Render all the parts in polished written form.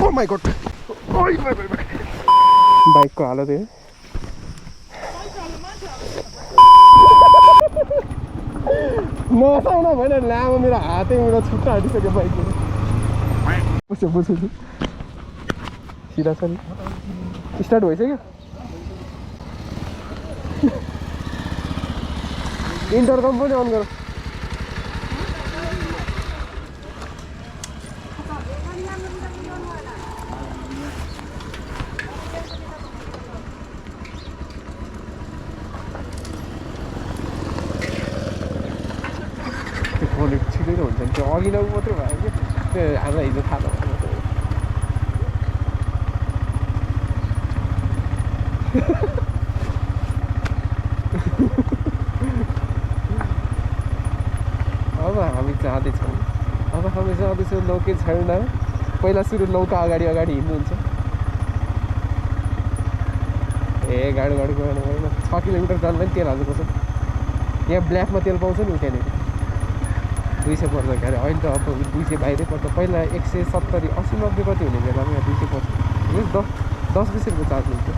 Oh my God बाइकको हालत है नसाउन भएन लामो मेरो हातै मेरो छुट्टा हटिसक्यो बाइकको पुछ्यो पुछ्यो सिधा छ नि स्टार्ट भइसक्यो इन्टरकम पनि अन गर छिटै हुन्छ नि त्यो अघि नौ मात्रै भयो कि त्यो हामीलाई हिजो थाहा छ अब हामी जाँदैछौँ अब हामी जाँदैछौँ नौके छैन पहिला सुरु नौका अगाडि अगाडि हिँड्नुहुन्छ ए गाडी गाडी गएन गएन 6 किलोमिटर जानुलाई तेल हाल्नुपर्छ यहाँ ब्ल्याकमा तेल पाउँछ नि त्यहाँनिर 200 पर्छ क्यारे अहिले त अब 200 बाहिरै पर्छ पहिला 170 80 90 कति हुने बेलामा यहाँ 200 पर्छ 10-20 रुपियाँ चार्ज लिन्थ्यो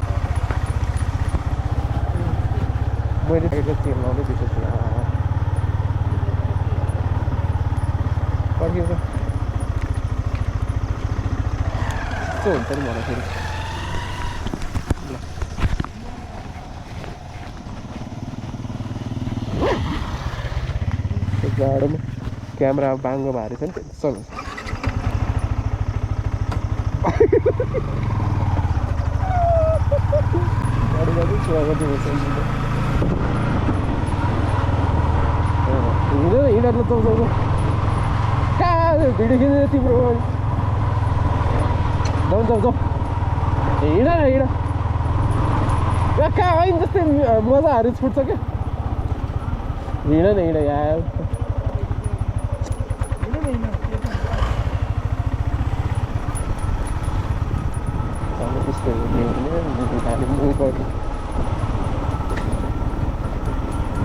मैले तेल लाउँदै दिएको छु पर्खिन्छ यस्तो हुन्छ नि मलाई फेरि गाडीमा क्यामेरा बाङ्गो भएर छ नि टेन्सन हुन्छ गाडीमा चाहिँ छुवा गरिदिएको हिँडेर चौचाउ कहाँ भिडियो खिच्ने तिम्रो जाउँ जाउँ जाउँ हिँड न हिँड कहाँ आइन जस्तै मजाहरू छुट्छ क्या हिँड न हिँड यार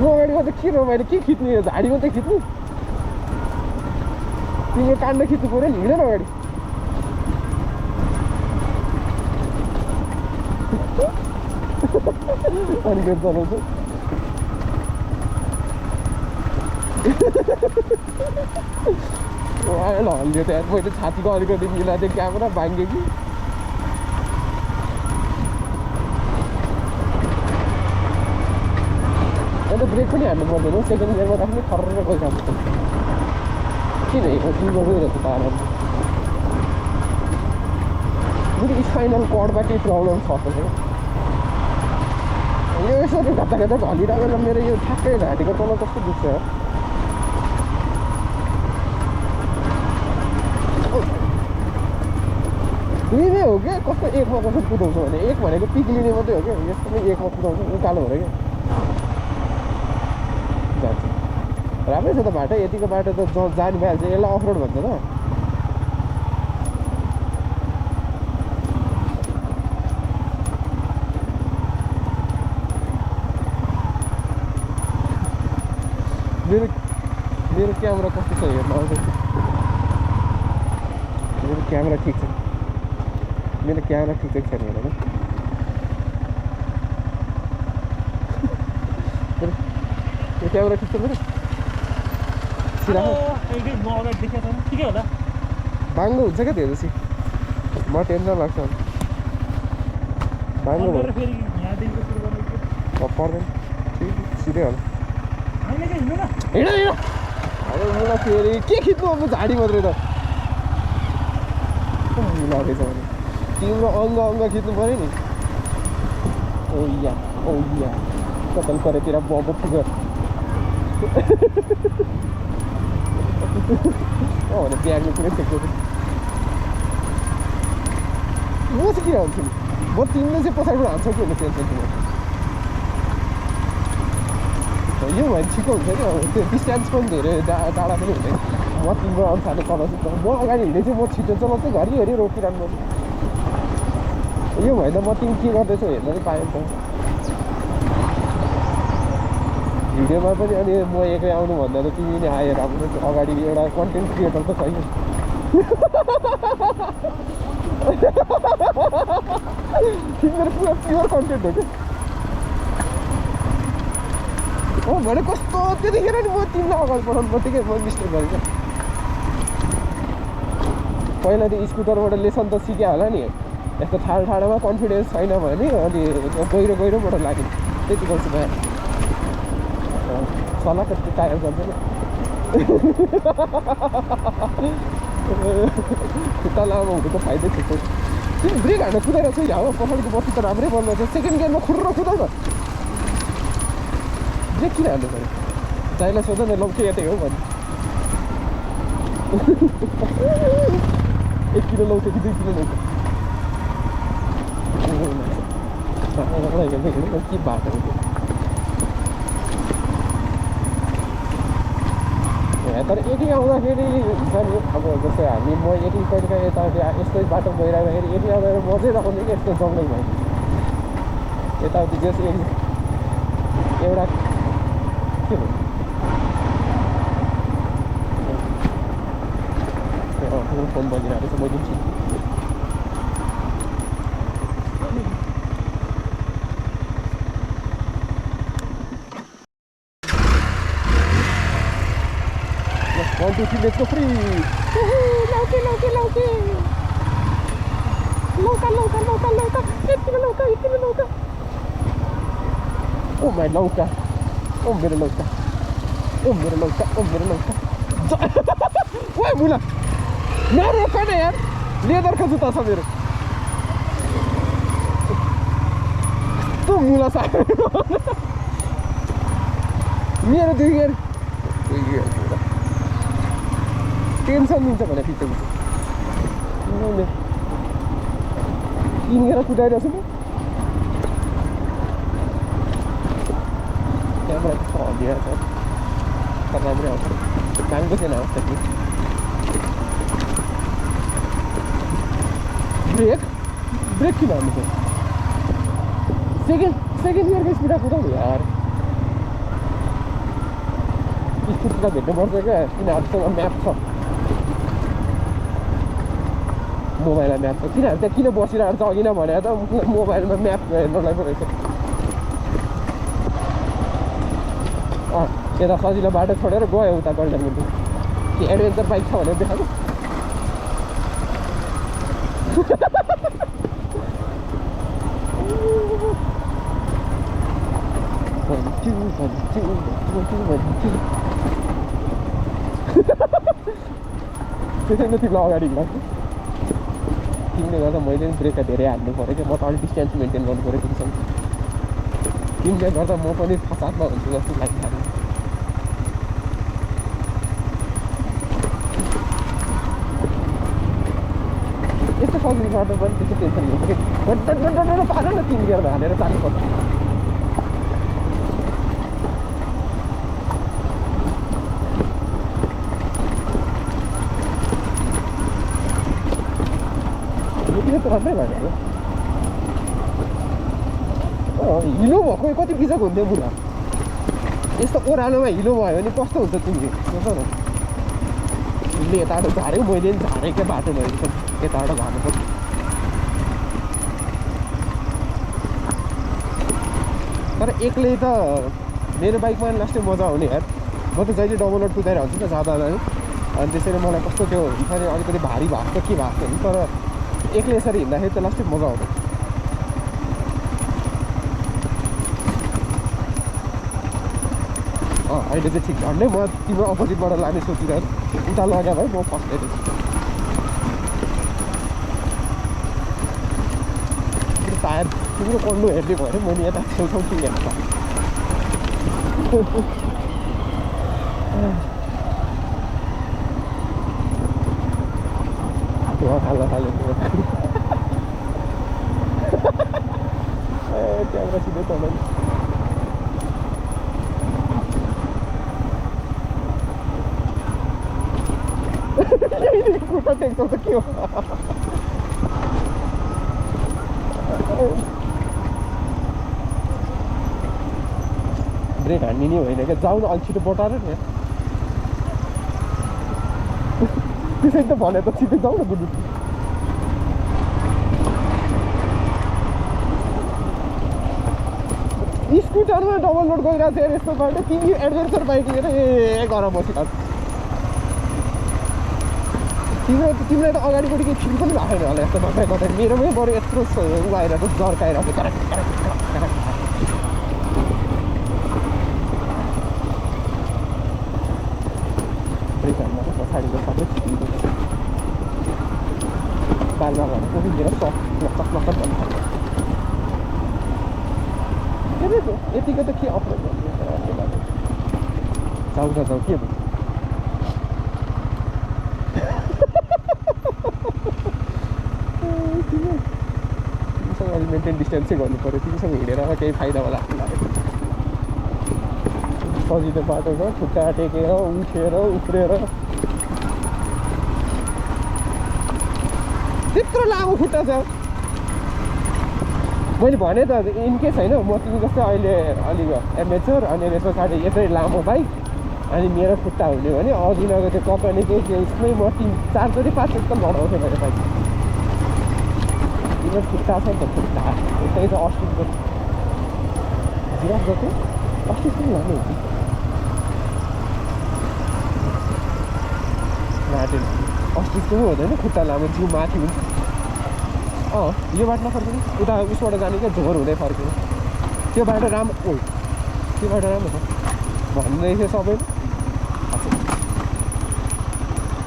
अगाडिमा त के रमाइलो के खिच्ने यो झाडीमा त खिच्नु तिम्रो काण्ड खिच्नु पऱ्यो नि हिँड न अगाडि अनि फेरि चलाउँछु हल्लियो त यार मैले छातीको अलिकति मिलाएको थिएँ क्यामेरा भाङ्ग्यो कि अन्त ब्रेक पनि हाल्नु पर्दैन सेकेन्ड गियरमा राख्ने खर्र गइरहेको छ किन तिम्रो गइरहेको छ तारा मेरो स्पाइनल कर्डमा केही प्रब्लम छ त यो यसरी घट्टा घट्टा हल्लिरहेको मेरो यो ठ्याक्कै घाँटीको तल कस्तो दुख्छ दुईमै हो क्या कस्तो एकमा कसरी कुदाउँछ भने एक भनेको पिक लिने मात्रै हो क्या यस्तो नै एकमा कुदाउँछ उकालो भएर क्या जान्छ राम्रै छ त बाटो यतिको बाटो त जानु भइहाल्छ यसलाई अफरोड भन्छ त मेरो क्यामेरा कस्तो छ हेर्न आउँछ मेरो क्यामेरा ठिक छ मेरो क्यामेरा ठिक छैन हेर यो क्यामेरा ठिक छ मेरो सिधा बाङ्गो हुन्छ क्या त्यसपछि म टेन्सन लाग्छ बाङ्गो पर्दैन ठिक सिधै होला हिँड हिँड अब मलाई फेरि के खिच्नु अब झाडी मात्रै त मिलाउँदैछ भने तिम्रो अङ्ग खिच्नु पऱ्यो नि ओया कतल परेतिर बब फिगर भने ब्यागले पुरै फेक्छु म चाहिँ के हाल्छु म तिमीले चाहिँ पछाडिबाट हाल्छौ कि हुने टेन्सन तिम्रो यो भने छिटो हुन्छ नि अब त्यो डिस्टेन्स पनि धेरै टाढा पनि हुँदैन म तिम्रो अनुसारले चलाउँछु म अगाडि हिँडे चाहिँ म छिटो चलाउँछु घरिघरि रोकिरहनु यो भएन म तिमी के गर्दैछौ हेर्न पनि पाएँ नि त भिडियोमा पनि अनि म एक्लै आउनु भन्दा त तिमी नै आएर राम्रो अगाडि एउटा कन्टेन्ट क्रिएटर त छैन मेरो पुरा प्योर कन्टेन्ट हो क्या भने कस्तो त्यतिखेर नि म तिमीलाई अगाडि पठाउनु पर्थ्यो क्या म मिस्टेक गरेँ क्या पहिला त्यो स्कुटरबाट लेसन त सिक्यो होला नि यस्तो ठाडोमा कन्फिडेन्स छैन भने अनि गहिरोबाट लाग्यो त्यति गर्छु भाइ सल्लाह कति टायर गर्छ नि खुट्टा लामो हुनुको फाइदै थुप्रो तिमी ब्रेक हान्न कुदाएर चाहिँ हावा पछाडिको बस्ती त राम्रै बन्द छ सेकेन्ड गियरमा खुर्र कुदाउ न ब्रेक किन हाल्नु पऱ्यो दाइलाई सोध न लौके यतै हो भने 1 किलो लौके कि 2 किलो लौके के बाटो तर यति आउँदाखेरि हुन्छ नि अब जस्तै हामी म यति कहिलेकाहीँ यता यस्तै बाटो गइरहँदाखेरि यति आउँदाखेरि मजै लगाउने कि यस्तो जङ्गल भयो यताउति जस एउटा के हो फोन बजिरहेको छ मैले One, two, three, let's go free! Lauke! Lauka! Itti lauka! Oh my lauka! Oh मेरो lauka! Wah mula! नरोका न यार लेदरको जुत्ता छ मेरो त्यो मुला साथी मेरो दुई गियर टेन्सन दिन्छ भने पछि किनेर कुदाइरहेको छु म क्यामेरा कस्तो हल्लिएर छ तर राम्रै आउँछ महँगो छैन आउँछ कि ब्रेक किन हाल्नु पर्छ सेकेन्ड गियरको स्पिड कुदाउ यार स्कुटरलाई भेट्नुपर्छ क्या तिनीहरूसँग म्याप छ मोबाइलमा म्याप छ तिनीहरू त्यहाँ किन बसिरहेको छ अघि नै भने त मोबाइलमा म्याप हेर्नलाई पो रहेछ यता सजिलो बाटो छोडेर गयो उता गल्डामुन्टु कि एडभेन्चर बाइक छ भनेर देखाएको त्यसैले तिमीलाई अगाडि लाग्छ तिमीले गर्दा मैले पनि ब्रेकलाई धेरै हाल्नु पऱ्यो क्या म त अलिक डिस्टेन्स मेन्टेन गर्नु पऱ्यो तिमीसँग तिमीले गर्दा म पनि फसादमा हुन्छु जस्तो लागिरहेको यस्तो सजिलो बाटो पनि त्यस्तो टेन्सन हुन्छ कि पार न 3 गियर हालेर जानुपर्छ राम्रै भयो हिलो भएको कति बिजक हुन्थ्यो बुढा यस्तो ओह्रालोमा हिलो भयो भने कस्तो हुन्छ तिमीले तिमीले यताबाट झाऱ्यौ मैले पनि झारेँ क्या बाटो भयो यताबाट झार्नुपर्छ तर एक्लै त मेरो बाइकमा लास्टै मजा आउने यार म त जहिले डबल रोड कुदाइरहेको हुन्छु नि जाँदा अनि त्यसरी मलाई कस्तो त्यो बिस्तारै अलिकति भारी भएको के भएको नि तर एक्लै यसरी हिँड्दाखेरि त लास्टै मजा आउँछ अहिले चाहिँ ठिक झन्डै म तिम्रो अपोजिटबाट लाने सोचिरहेको उता लग्यो भाइ म फस्टाइदिन्छु टायर तिम्रो कन्डो हेर्ने भयो मैले यता छेउछाउ किनेर थाल्यो क्यामेरा सिधै चलाउनु खुट्टा टेक्छौ त के हो ब्रेक हान्ने नि होइन क्या जाउन अलिक छिटो बटाएर नि त्यसै त भने त छिटो जाउँ न बुझ्नु स्कुटरमा डबल लोड गइरहेको थियो यस्तो बाटो तिमी एडभेन्चर बाइक लिएर घर बसिरहेको तिमीलाई त अगाडिपट्टि केही फिल पनि भएको छैन होला यस्तो बाटो कतै मेरोमै बरु यत्रो उ आइरहेको जर्काइरहेको पछाडिको सबै बालमा घर उभिएर लक्क भन्नु यतिको त के अपलोड गर्नु जाउँ के भयो तिमीसँग अलि मेन्टेन डिस्टेन्सै गर्नु पऱ्यो तिमीसँग हिँडेर केही फाइदा होला जस्तो लाग्यो सजिलो बाटो छ खुट्टा टेकेर उठेर उफ्रेर त्यत्रो लामो खुट्टा छ मैले भने त इनकेस होइन म तिमी जस्तै अहिले अलिक एडभेन्चर अनि त्यस पछाडि यत्रै लामो बाइक अनि मेरो खुट्टा हुने भने अघिल्लो त्यो कम्पनीकै त्यो उसमै म 4-5 त लडाउँथेँ मेरो बाइक तिम्रो खुट्टा छ नि त खुट्टा त्यही त अस्तिको जिराफ जस्तो अस्ति पनि लाने हुन्छ नाटेन अस्तिको पनि हुँदैन खुट्टा लामो जिउ माथि हुन्छ यो बाटोमा फर्किनु उता उसबाट जाने क्या झोर हुँदै फर्किनु त्यो बाटो राम्रो त्यो बाटो राम्रो छ भन्दै थियो सबैले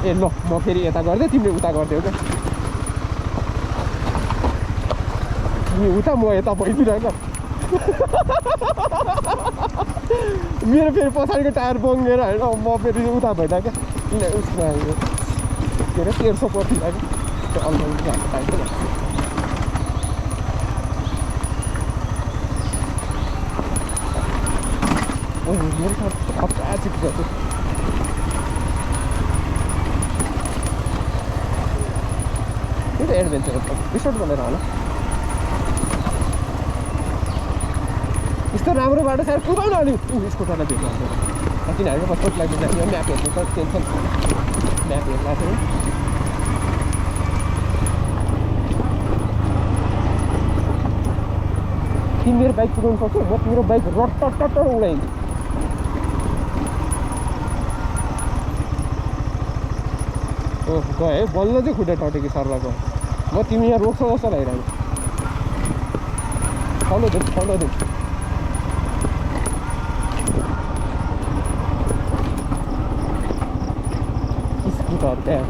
ए ल म फेरि यता गर्दै तिमीले उता गरिदेऊ क्या तिमी उता म यता भइदिरहेको मेरो फेरि पछाडिको टायर बङ्गेर होइन म फेरि उता भइदिएँ क्या उसमा के अरे 1300 पर्थिरहेको त्यो अनलाइन हाम्रो पाइन्छ मेरो साथ हप्ता चिप गर्छु त्यो त एडभेन्चर रिसोर्ट बनाएर होला यस्तो राम्रो बाटो सायद कुदाउन अलिक स्कुटरलाई भेट्नु तिनीहरूको पासपोर्ट लाग्दैन यो म्याप हेर्नु त टेन्सन म्याप हेर्नु तिमी मेरो बाइक कुदाउनु सक्छौ म तिम्रो बाइक रट्ट उडाइदिन्छु गयो है बल्ल चाहिँ खुट्टा टटेको सर्लाको म तिमी यहाँ रोक्छौ जस्तो लागिरहेको फलो दे स्कुटर त्यहाँ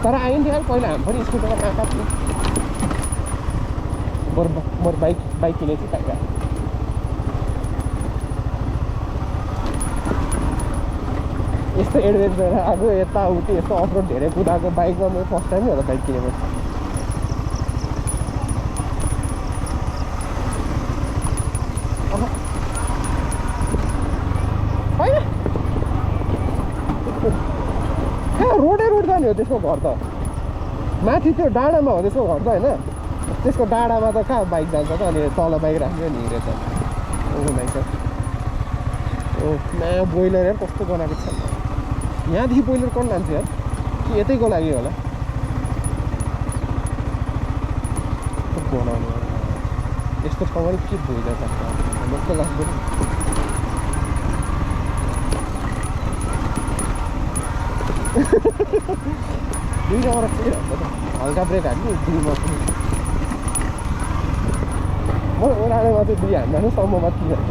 तर आइन्थ्यो पहिला हामी पनि स्कुटरमा कहाँ थियो ମୋର बाइक किनेछु टाइगर यस्तो एडभेन्चर अब यताउति यस्तो अफरोड धेरै कुदाएको बाइकमा मैले फर्स्ट टाइम होला बाइक किनेको होइन रोडै रोड जाने हो त्यसको घर त माथि त्यो डाँडामा हो त्यसको घर त होइन त्यसको डाँडामा त कहाँ बाइक जान्छ त अनि तल बाइक राख्यो नि हिँडेछ बाइक ओ नयाँ बोइलर यार कस्तो बनाएको छ यहाँदेखि बोइलर कन लान्छ यार कि यतैको लागि होला बनाउनु यस्तो ठाउँमा के बोइलर राख्छ मक्क लाग्छ दुईवटा के हल्का ब्रेक हाल्नु दुईमा म ओह्रालोमा चाहिँ 2 हान्दा सम्ममा 3 हाल्छ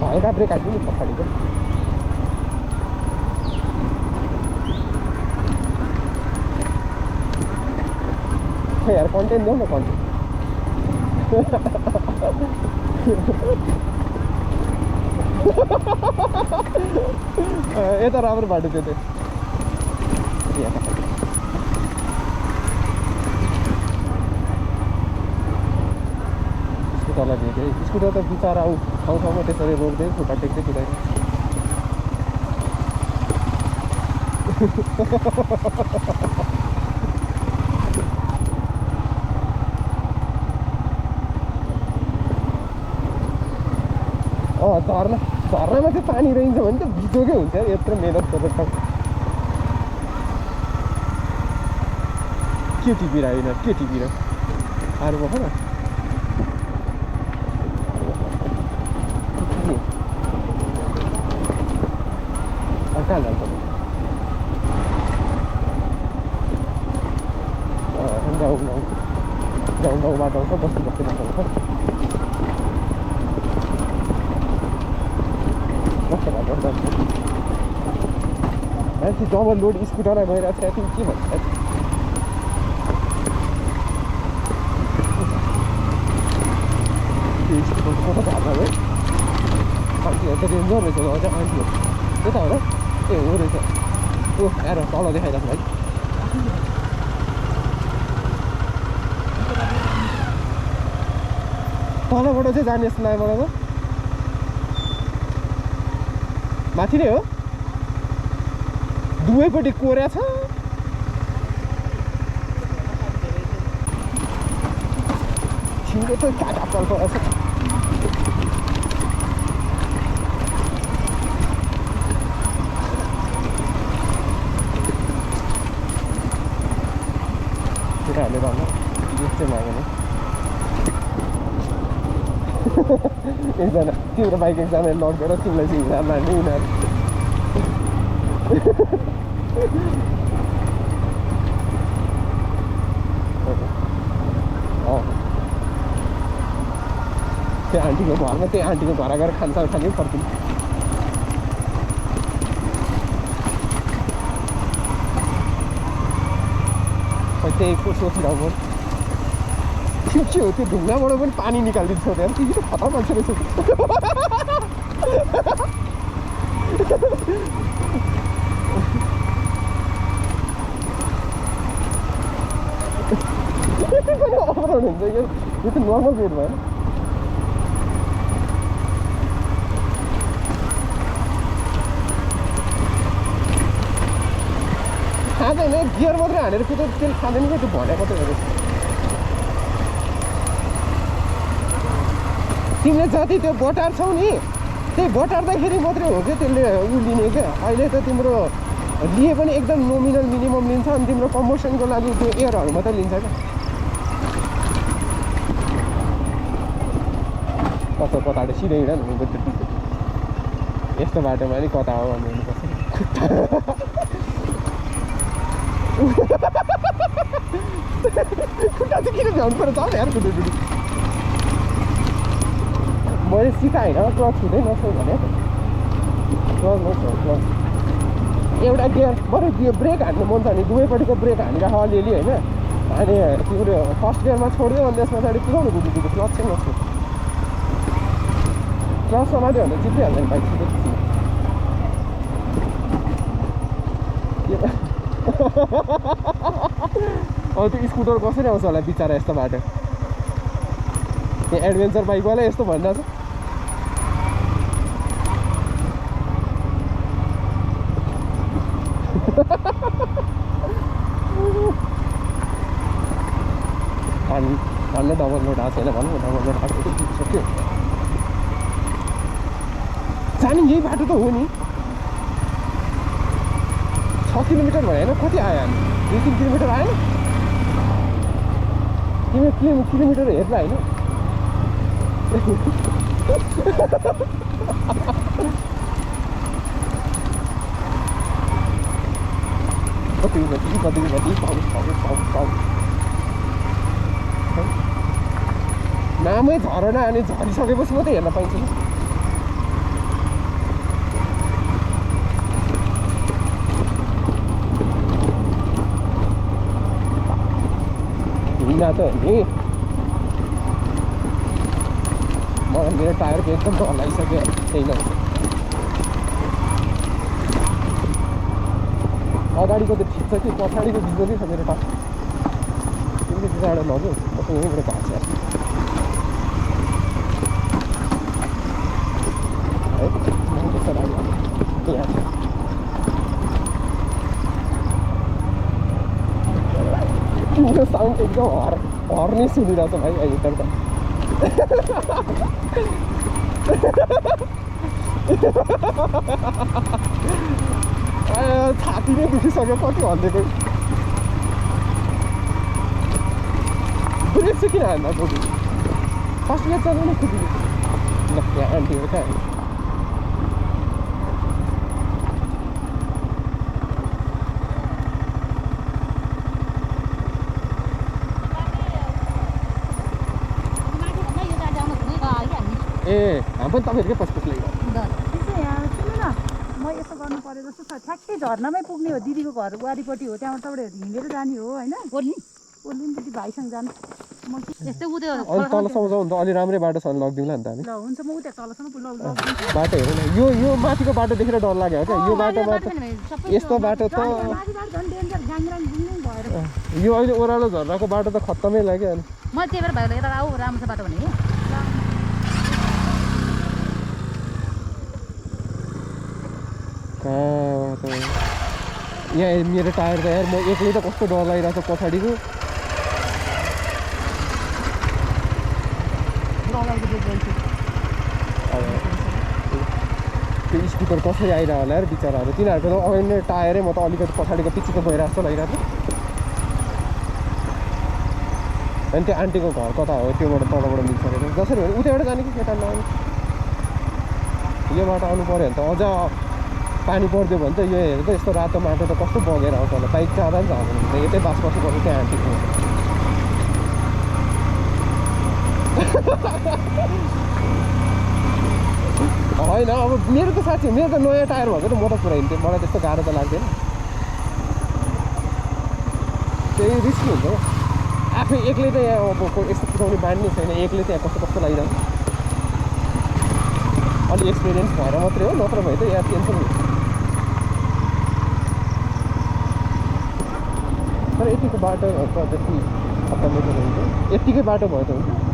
हल्का ब्रेक हाल्छु नि पछाडिको यार कन्टेन्ट देऊ न कन्टेन्ट यता राम्रो बाटो थियो त्यो स्कुटरलाई भेटेँ स्कुटर त बिचरा ठाउँमा त्यसरी रोक्दै खुट्टा टेक्दै कुदाइ झर्नामा चाहिँ पानी रहन्छ भने त भिजोकै हुन्छ यत्रो मेहनत गरेर के टिपिरह यिनीहरू के टिपिरह अरू भएन कहाँ जान्छ गाउँ बाटो आउँछ बस्ती बाटो आउँछ कस्तो बाटो जान्छ मान्छे डबल लोड स्कुटरमा गइरहेको छ तिमी के भन्छ कता झार्छ है आन्टीहरू त डेन्जर रहेछ अझ आन्टीहरू त्यता हो र ए हो रहेछ ओ आएर तल देखाइरहेको भाइ तलबाट चाहिँ जाने जस्तो लाग्यो मलाई त माथि नै हो दुवैपट्टि कोर्या छ छिङ्गो त काटा पल्को रहेछ केटाहरूले भन्दा गीत चाहिँ मागेन एकजना तिम्रो बाइक एकजनाले लगेर तिमीलाई चाहिँ हिँडा मान्ने उनीहरू त्यो आन्टीको घरमा त्यही आन्टीको घर गएर खान्छ खाने फर्किनु त्यही सोचिरहेको के हो त्यो ढुङ्गाबाट पनि पानी निकालिदिन्छ त्यहाँ त्यति त खतरा मान्छे रहेछ पनि अफरोड हुन्छ क्या यो त नर्मल रोड भएन खाँदैन गियर मात्रै हानेर कुदाउँछ तेल खाँदैन क्या त्यो भनेको त हेरेको तिमीले जति त्यो बटार्छौ नि त्यही बटार्दाखेरि मात्रै हो क्या त्यसले उ लिने क्या अहिले त तिम्रो लिए पनि एकदम नोमिनल मिनिमम लिन्छ अनि तिम्रो कम्बसनको लागि त्यो एयरहरू मात्रै लिन्छ क्या कता कताबाट सिधै हिँड नि यस्तो बाटोमा नि कता हो भन्नु हुनुपर्छ खुट्टा चाहिँ किन भ्याउनु पर्छ होला यार खुट्टा खुट्टी मैले सिकाएन क्लच छुँदै नछौ भने क्लच नछौ क्लच एउटा गियर बरु त्यो ब्रेक हान्नु मन छ भने दुवैपट्टिको ब्रेक हानिराख अलिअलि होइन अनि तिम्रो फर्स्ट गियरमा छोडिदियो अनि त्यस पछाडि पुऱ्याउनु गुडुको क्लच चाहिँ नछौ क्लच समात्यो भने चिप्लिहाल्छ नि बाइक अब त्यो स्कुटर कसरी आउँछ होला बिचरा यस्तो बाटो त्यो एडभेन्चर बाइकवाला यस्तो भनिरहेको छ भन्नु डबल लोड आएको छैन भन्नु डबल लोड आएको सक्यो जाने यही बाटो त हो नि 6 किलोमिटर भयो होइन कति आयो हामी 2-3 किलोमिटर आएन तिमी किलोमिटर हेर्ला होइन कति नामै झरना अनि झरिसकेपछि मात्रै हेर्न पाइन्छ हिँड्दा त नि मलाई मेरो टायरको एकदम डर लागिसक्यो छैन अगाडिको त ठिक छ कि पछाडिको बिजनेसै छ मेरो टायर तिमीले पछाडि लग्यो यहीँबाट भाग्छ मेरो साउन्ड एकदम हर्ने सुनिरहेको छ भाइ अहिले त छाती नै दुखिसक्यो कति हल्लेको ब्रेक चाहिँ किन हान्दा खोजी फर्स्ट ब्रेक चलाउनु खोजी ल त्यहाँ आन्टीहरू कहाँ ए हामी पनि तपाईँहरूकै पछपछि लाग्यो म यसो गर्नु पर्यो जस्तो छ ठ्याक्कै झर्नामै पुग्ने हो दिदीको घर वारिपट्टि हो त्यहाँबाट तपाईँहरू हिँडेर जाने हो होइन ओर्लिन दिदी भाइसँग जानु म यस्तै उयो अलि तलसम्म जाउँ त अलि राम्रै बाटो छ भने लगिदिउँला नि त हामी ल हुन्छ म उता तलसम्म बाटो हेरौँ न यो माथिको बाटो देखेर डर लाग्यो क्या यो बाटोमा त यस्तो बाटो त यो अहिले ओह्रालो झर्नाको बाटो त खत्तमै लाग्यो अनि म त्यही भएर भाइलाई यता आऊ राम्रो छ बाटो भने यहाँ मेरो टायर त यार म एक्लै त कस्तो डर लागिरहेको छ पछाडिको त्यो स्कुटर कसरी आइरह होला यार बिचराहरू तिनीहरूको त अगाडि नै टायरै म त अलिकति पछाडिको पिछेको गइरहेको जस्तो लागिरहेको थियो अनि त्यो आन्टीको घर कता हो त्योबाट तलबाट मिल्छ अरे जसरी भने उताबाट जाने कि केटा नआउने यो बाटो आउनु पऱ्यो भने त अझ पानी परिदियो भने त यो हेर त यस्तो रातो माटो त कस्तो बगेर आउँछ होला बाइक जाँदा पनि जाँदैन यतै बास बस्नुपर्छ त्यहाँ आन्टीको होइन अब मेरो त साँच्ची मेरो त नयाँ टायर भएको त म त पुऱ्याइन्थेँ मलाई त्यस्तो गाह्रो त लाग्दैन त्यही रिस्की हुन्छ आफै एक्लै त यहाँ अब यस्तो कुदाउने बानी नै छैन एक्लै त यहाँ कस्तो कस्तो लागिरहेको अलि एक्सपिरियन्स भएर मात्रै हो नत्र भए त यहाँ टेन्सन हुन्छ तर यतिको बाटो जति खत्तमै त हुन्छ यतिकै बाटो भयो त हुन्छ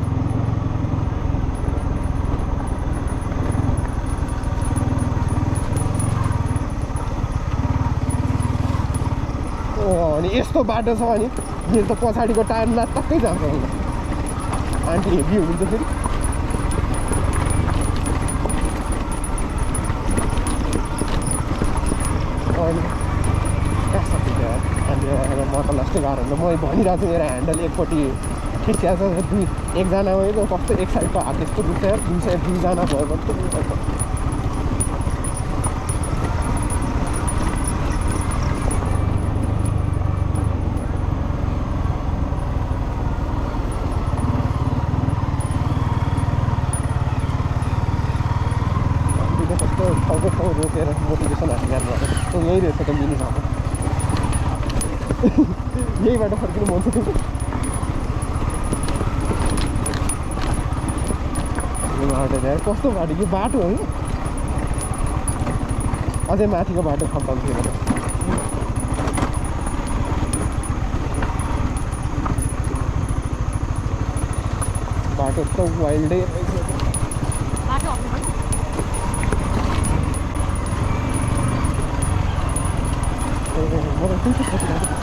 अनि यस्तो बाटो छ अनि मेरो त पछाडिको टायर टक्कै जान्छ आन्टी हेभी हुनुहुन्छ फेरि अनि म त लास्टै गाह्रो हुन्छ म भनिरहेको छु मेरो ह्यान्डल एकपट्टि खिचिएको छ एकजना भयो कस्तो एक साइडको हात यस्तो दुख्छ दुई साइड दुईजना भयो भने ठाउँको रोकेर मोटिभेसन हासिल गर्नुभएको त्यो यही रहेछ त मिनिसम्म यही बाटो फर्किनु मन छ यो बाटो यार कस्तो बाटो यो बाटो हो अझै माथिको बाटो खत्तम थियो बाटो त वाइल्डै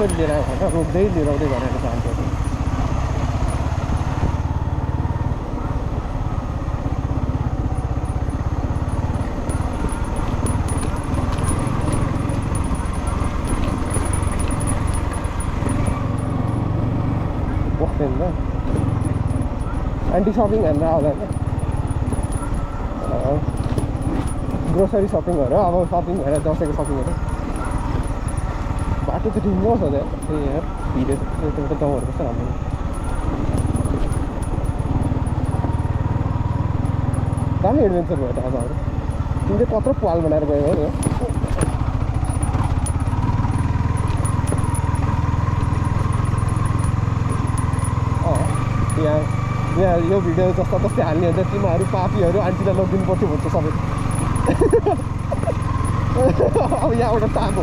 कसरी लिएर आयो भनेर रोक्दै लिराउँदै गरेर जान्छ बस्दैन आन्टी सपिङ हेरेर आउँदा ग्रोसरी सपिङहरू अब सपिङ भएर दसैँको सपिङहरू बाटो त ढुङ्गो छ त्यहाँ त्यही यार भिडियो यताबाट गाउँहरू कस्तो राम्रो दामी एडभेन्चर भयो त आज हाम्रो तिमीले कत्रो पाल बनाएर गयो हो यहाँ यो भिडियो जस्तो जस्तै हाल्ने हुन्छ तिमीहरू पापीहरू आन्टीलाई लगिदिनु पर्थ्यो भन्छ सबै अब यहाँबाट टाको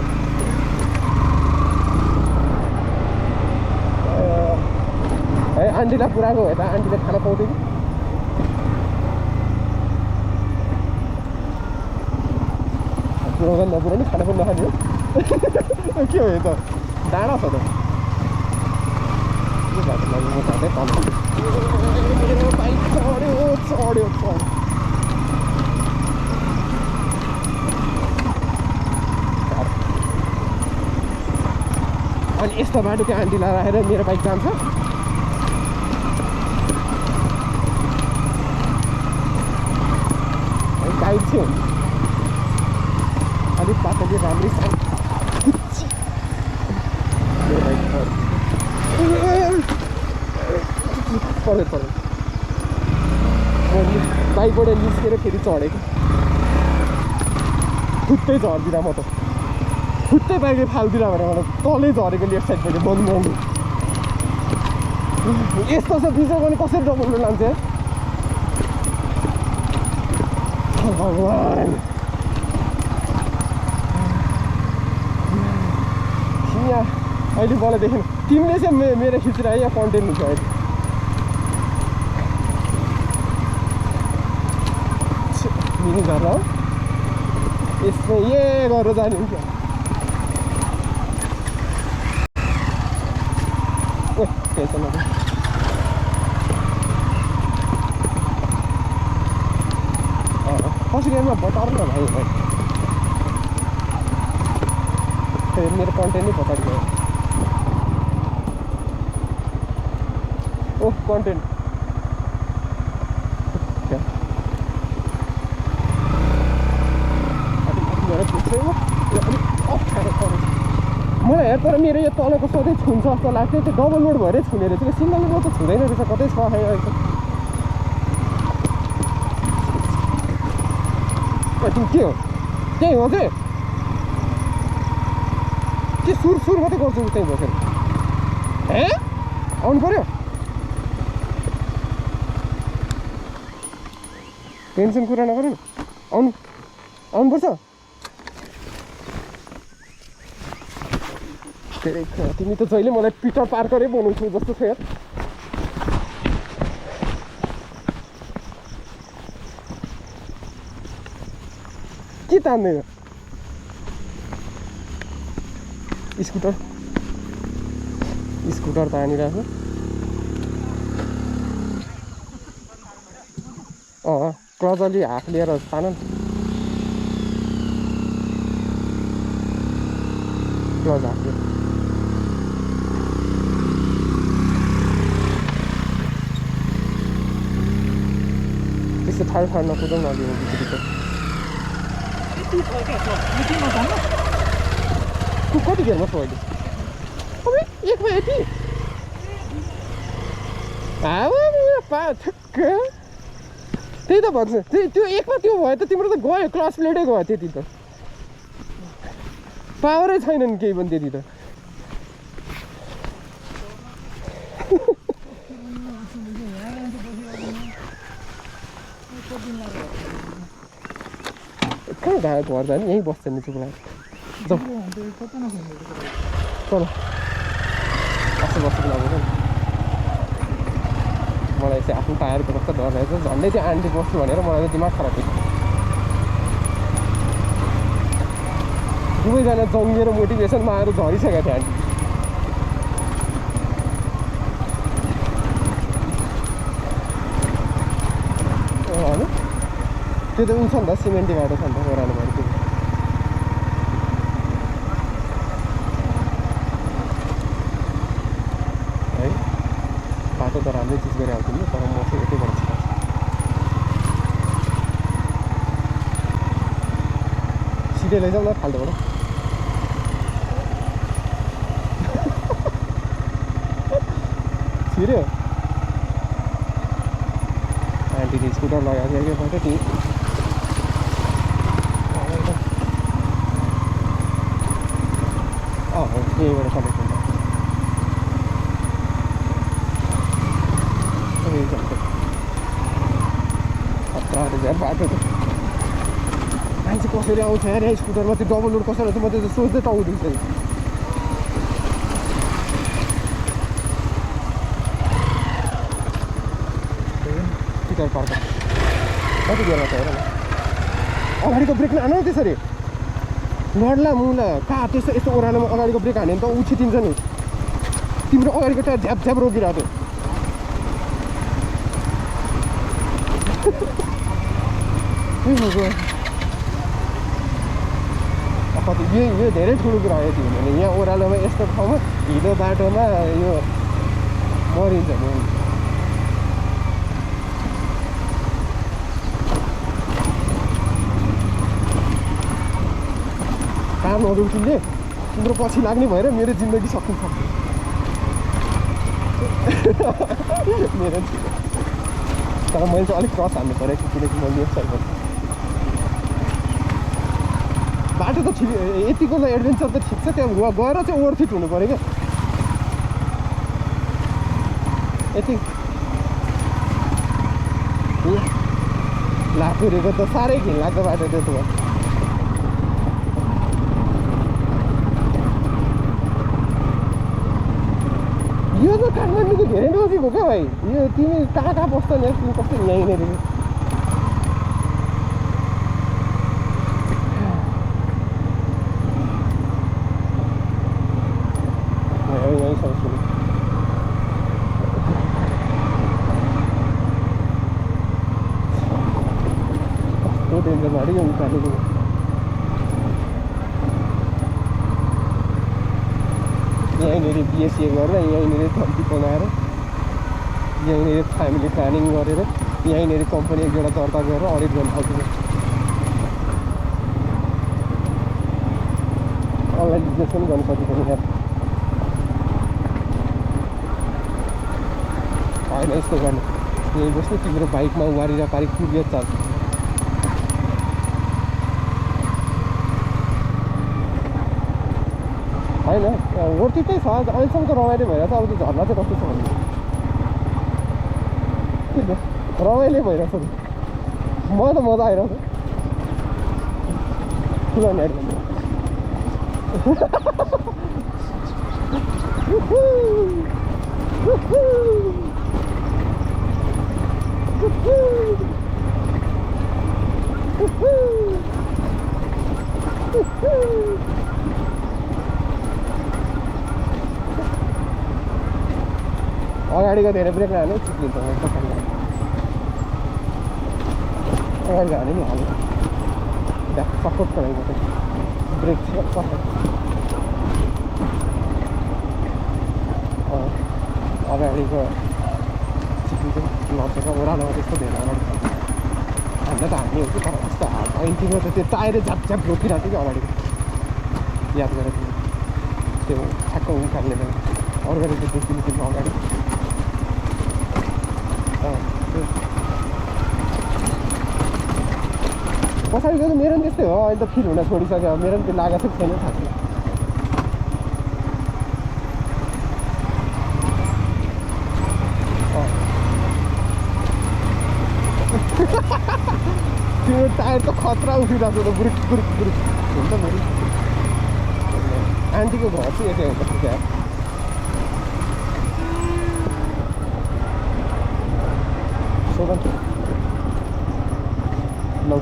है आन्टीलाई पुऱ्याएको हो त आन्टीले खाना पाउँथ्यो कि पुऱ्याउँदा नपुऱ्याउने खाना पनि नखाने हो के हो यो त डाँडा छ त के भएको लागि म झट्टै तल मेरो बाइक चढ्यो अनि यस्तो बाटो त्यो आन्टीलाई राखेर मेरो बाइक जान्छ साइड चाहिँ हुन्छ अलिक पातली राम्रै साइड पऱ्यो बाइकबाट निस्केर फेरि चढेको खुट्टै झर्दिनँ म त खुट्टै बाइकै फाल्दिनँ भनेर मलाई तलै झरेको लेफ्ट साइडबाट बन्द यस्तो छ बिचमा पनि कसरी डबल लान्छ भगवान् यहाँ अहिले मलाई देखेन तिमीले चाहिँ मेरो खिचेर यहाँ कन्टेन्ट हुन्छ अहिले मिनी घर हो यसमा ए गरेर जाने हुन्छ ओ टेन्सन नगर्नु फर्स्ट गेममा बताउनु न भाइ फेरि मेरो कन्टेन्ट नै बताउनु गयो ओ कन्टेन्ट मलाई हेर तर मेरो यो तलको सधैँ छुन्छ जस्तो लाग्थ्यो त्यो डबल लोड भएरै छुने रहेछ कि सिङ्गल लोड त छुँदैन रहेछ कतै छ तिमी के हो त्यही हो चाहिँ के सुर मात्रै गर्छु त्यहीँ बसेर ए आउनु पऱ्यो टेन्सन कुरा नगर्नु आउनुपर्छ तिमी त जहिले मलाई पिटर पार्करै बनाउँछौ जस्तो छ यार के तान्दैन स्कुटर तानिरहेको क्लच अलि हात लिएर तान क्लच हात लिएर त्यस्तो ठाडो नकुदाउन अलि कति घेरमा छ अहिले एकमा यति त्यही त भन्छ त्यो एकमा त्यो भयो त तिम्रो त गयो क्लच प्लेटै गयो त्यति त पावरै छैन नि केही पनि त्यति त कहाँ घर जाने यहीँ बस्छ नि चुप लाग्यो चल बस्छु लाग्दैन मलाई चाहिँ आफ्नो टायरको कस्तो डर रहेछ झन्डै त्यो आन्टी बस्छु भनेर मलाई चाहिँ दिमाग खराब थियो दुवैजना जङ्गिएर मोटिभेसनमा आएर झरिसकेको थियो आन्टी होइन त्यो त उ छ नि त सिमेन्टी बाटो छ नि त ओह्रालो भयो त्यो है बाटो त राम्रै चिज गरी आउँथ्यो नि तर म चाहिँ यतैबाट छिराउँछु सिधै लैजाउँ न फाल्टोबाट छिर्यो आन्टीले स्कुटर लगाएको थियो बाटो त्यही यहीँबाट कनेक्ट हुन्छ बाटो त मान्छे कसरी आउँछ यार स्कुटरमा त्यो डबल लोड कसरी आउँछ म त्यो सोच्दै त आउँदैछ पिटर पार्कर कति बेला छ हेर अगाडिको ब्रेक हान त्यसरी लड्ला मुला कहाँ त्यस्तो यस्तो ओह्रालोमा अगाडिको ब्रेक हान्यो भने त ऊ छिटिन्छ नि तिम्रो अगाडिको टायर झ्याप झ्याप रोकिरहेको थियो कति यो धेरै ठुलो कुरा हो त्यो भने यहाँ ओह्रालोमा यस्तो ठाउँमा हिलो बाटोमा यो मरिन्छ नि नदेऊ तिमीले तिम्रो पछि लाग्ने भएर मेरो जिन्दगी सक्नु सक्छ मेरो तर मैले चाहिँ अलिक क्रस हान्नु परेको छु किनकि मैले लेफ्ट साइडबाट बाटो त ठिक यतिको त एडभेन्चर त ठिक छ त्यहाँ गएर चाहिँ ओभरफिट हुनु पऱ्यो क्या यति लाखुरेको त साह्रै घिनलाग्दो बाटो त्यो त यो त काठमाडौँको धेरै नजिक हो क्या भाइ यो तिमी कहाँ कहाँ बस्छ नि तिमी कस्तो यहीँनिर यहीँ सक्छु कस्तो डेन्जर भयो यो उकालेको यहीँनिर बिएसए गरेर यहीँनिर थम्पी बनाएर यहीँनिर फ्यामिली प्लानिङ गरेर यहीँनिर कम्पनी एक जोडा दर्ता गरेर अडिट गर्न सक्छु अनलाइन बिजनेस पनि गर्न सकिन्छ यहाँ होइन यस्तो गर्ने यही बस्नु तिम्रो बाइकमा वारिरा पारी कुरियर चाल्छ होइन वर्थिटै छ अहिलेसम्म त रमाइलो भएर त अब त्यो झर्ना चाहिँ कस्तो छ भने रमाइलो भइरहेछ मलाई त मजा आइरहेछ किनभने अगाडिको धेरै ब्रेक हाल्यो चिप्लिन्छ अगाडि हाल्यो नि हाल्यो सपोर्ट गरेको ब्रेक अगाडिको चिप्लिन्छ लचेको ओह्रालोमा त्यस्तो धेरै अगाडि हामीलाई त हाल्ने हो कि तर त्यस्तो हाल्टिङमा त त्यो टायरै झ्याप झ्याप रोकिरहेको थियो कि अगाडिको याद गरेर त्यो ठ्याक्क उकाल्ने अरू गाडी त्यो देखिन्छ अगाडि पछाडिको त मेरो पनि त्यस्तै हो अहिले त फिल हुन छोडिसक्यो मेरो पनि त्यो लागेको छ छैन थाहा छैन त्यो टायर त खतरा उठिरहेको त बुरुक बुरुक बुरुक हुन्छ मेरो आन्टीको घर चाहिँ यतै हो कस्तो त्यहाँ सोधन लौ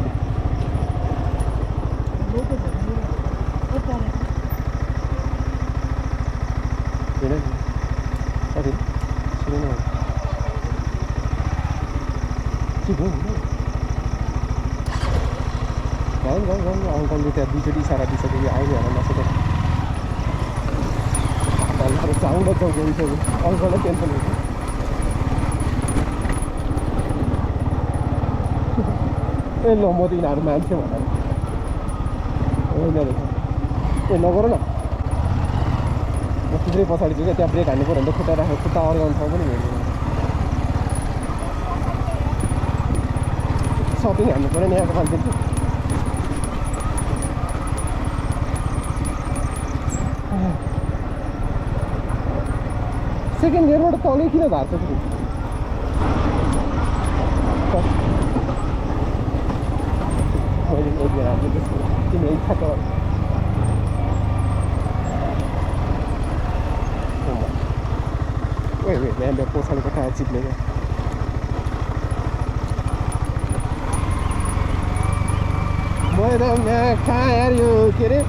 अङ्कलले त्यहाँ दुईचोटि इसारा दिइसक्यो कि आउने होला नसकेर चाउँ जाउँ गइसक्यो अङ्कललाई टेन्सन हुन्छ ए ल म त यिनीहरू मान्छे भनेर होइन रहेछ ए नगर न म थुप्रै पछाडि छु क्या त्यहाँ ब्रेक हान्नु पऱ्यो भने त खुट्टा राखेर खुट्टा अड्काउने ठाउँ पनि भेट्नु सपिङ हान्नु पऱ्यो नि यहाँको मान्छे चाहिँ सेकेन्ड गियरबाट तलै किन झार्छ त्यो मैले एक गियर हाल्छु त्यसको तिमीले इच्छा गर ओ यहाँ पछाडिको टायर चिप्ले क्या मैले त यहाँ कहाँ यार यो के अरे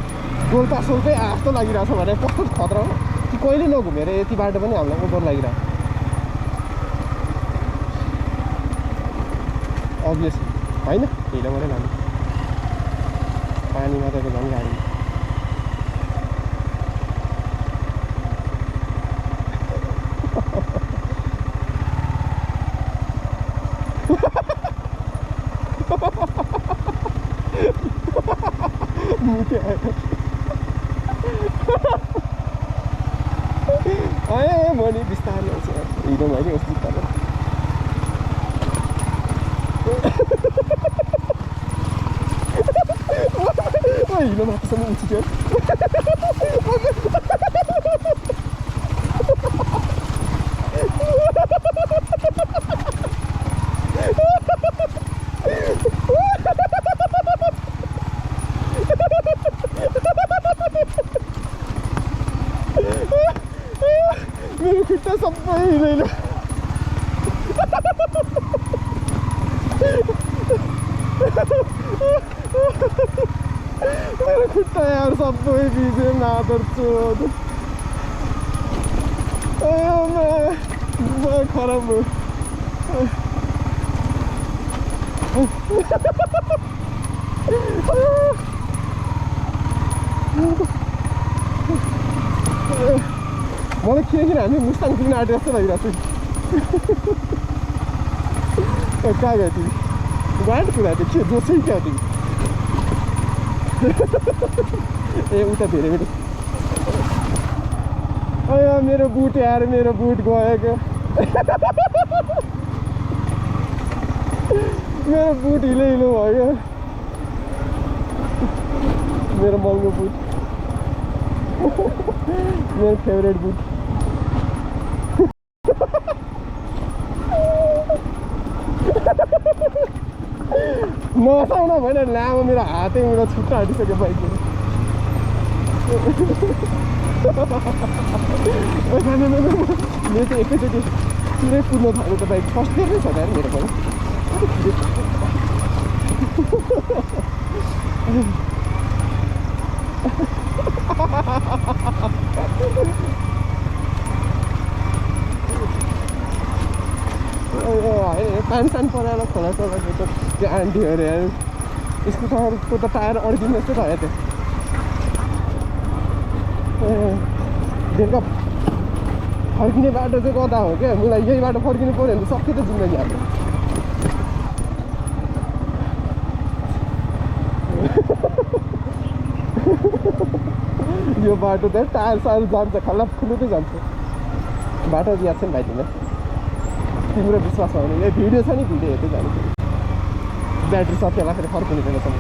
गोल्पा सोल्पै जस्तो लागिरहेको छ भने कस्तो खतरा हो कि कहिले नघुमेर यति बाटो पनि हामीलाई ओभर लागिरहेको अभियस होइन हिलोबाटै लानु पानीमा त झन् गाडी मुख्य म नि बिस्तारै आउँछु हिँडौँ होइन यस्तो बिस्तारै हिलो माथिसम्म उठ्यो मेरो खुट्टा सबै हिँड्दैन मेरो खुट्टा यार सबै भिज्यो नादर चोद खराब भयो मलाई किन हामी मुस्ताङ पुग्न आँटे जस्तो लागिरहेको छ कहाँ गयो तिमी बाटो कुरा थियो के जोसै क्या तिमी ए उता धेरै बेला अयो मेरो बुट यार मेरो बुट गएको मेरो बुट हिलो हिलो भयो मेरो महँगो बुट मेरो फेभरेट बुट नसाउन भएन लामो मेरो हातैबाट छुट्टा हाटिसक्यो बाइकबाट मेरो चाहिँ एकैचोटि पुरै कुद्न थाल्यो त बाइक फर्स्ट गियर नै छ त मेरो पनि होइन पानी सानी परेर खोला चलाएको त त्यो आन्टीहरू हेर स्कुटरको त टायर अड्किने जस्तो भयो त्यो बेलुका फर्किने बाटो चाहिँ कता हो क्या मलाई यही बाटो फर्किनु पऱ्यो भने त सक्यो त जिन्दगी हाम्रो यो बाटो त टायर सायर जान्छ खल्ला खुल्दै जान्छ बाटो याद छ नि भाइ तिमीलाई तिम्रो विश्वास हो भने भिडियो छ नि भिडियो हेर्दै जानु ब्याट्री सकिएला फेरि फर्किने बेलासम्म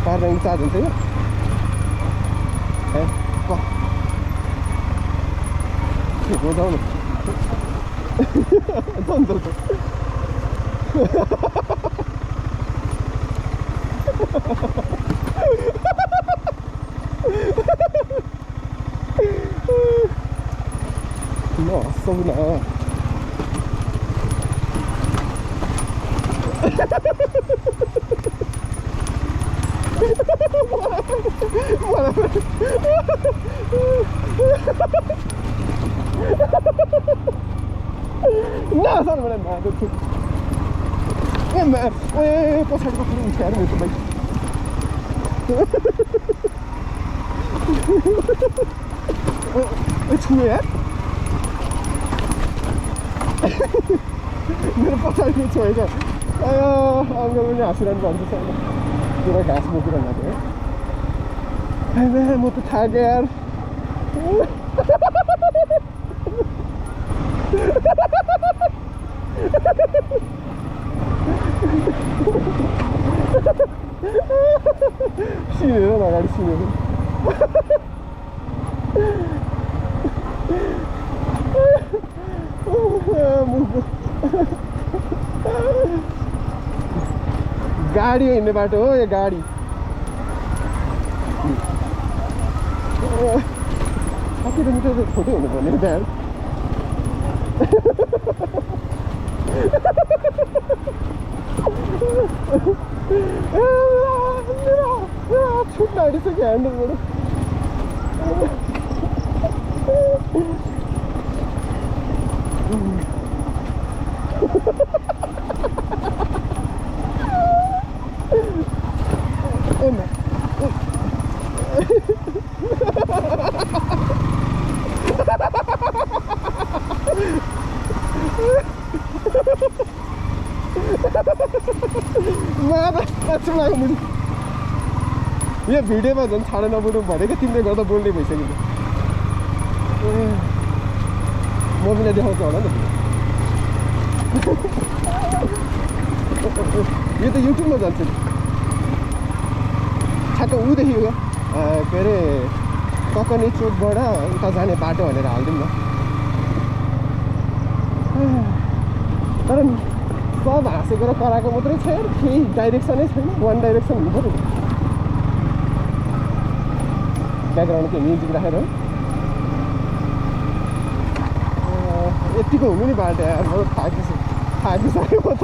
पावर ब्याङ्क चार्ज हुन्छ यो ठिक हो जाउँ न जान्छ हँसौ न पछाडिको कुरो उठाएर मेरो बाइक छुए यार मेरो पछाडि छोएछ अयो अङ्कल पनि हाँसिरहनु भन्छ छैन पुरा घाँस बोकिरहनु भएको है म त थाकेँ यार सिनेर अगाडि सिनेर गाडी हिँड्ने बाटो हो यो गाडी किलोमिटर त छोटो हुनु पर्ने त्यहाँ छुट्टा हाटिसक्यो ह्यान्डलबाट यो भिडियोमा झन् छाडा नबोल्नु भनेको तिमीले गर्दा बोल्ने भइसक्यो मम्मीलाई देखाउँछ होला नि यो त युट्युबमा जान्छ नि ठ्याक्क ऊदेखि के अरे ककनी चोकबाट उता जाने बाटो भनेर हालिदिउँ न तर सब हाँसेको र कराएको मात्रै छ केही डाइरेक्सनै छैन वान डाइरेक्सन हुनु पऱ्यो ब्याकग्राउन्ड केही म्युजिक राखेर यतिको हुनु नि बाटो यार म थाकिसक्यो त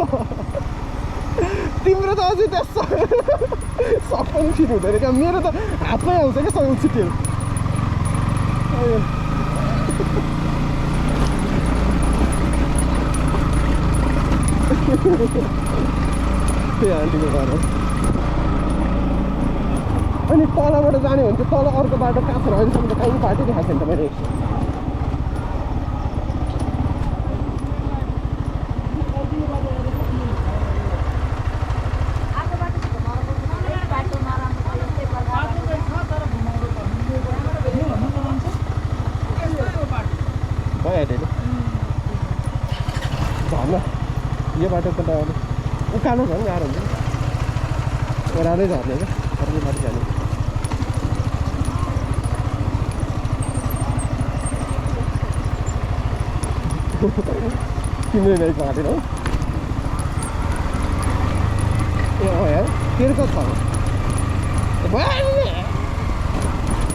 तिम्रो त अझै त्यस्तो सबै छिट हुँदैन क्या मेरो त हातमै आउँछ क्या सबै छिट्यो त्यही आन्टीको घर हो अनि तलबाट जाने भने चाहिँ तल अर्को बाटो कहाँ छ र अहिलेसम्म त कहीँ बाटो देखाएको छैन त मैले झर्ना यो बाटो त उकालो झन् गाह्रो हुन्छ ओह्रालै झर्ने क्या अर्को बाटो जाने तिम्रो बाइक हालेर हो ए यार तेरो छ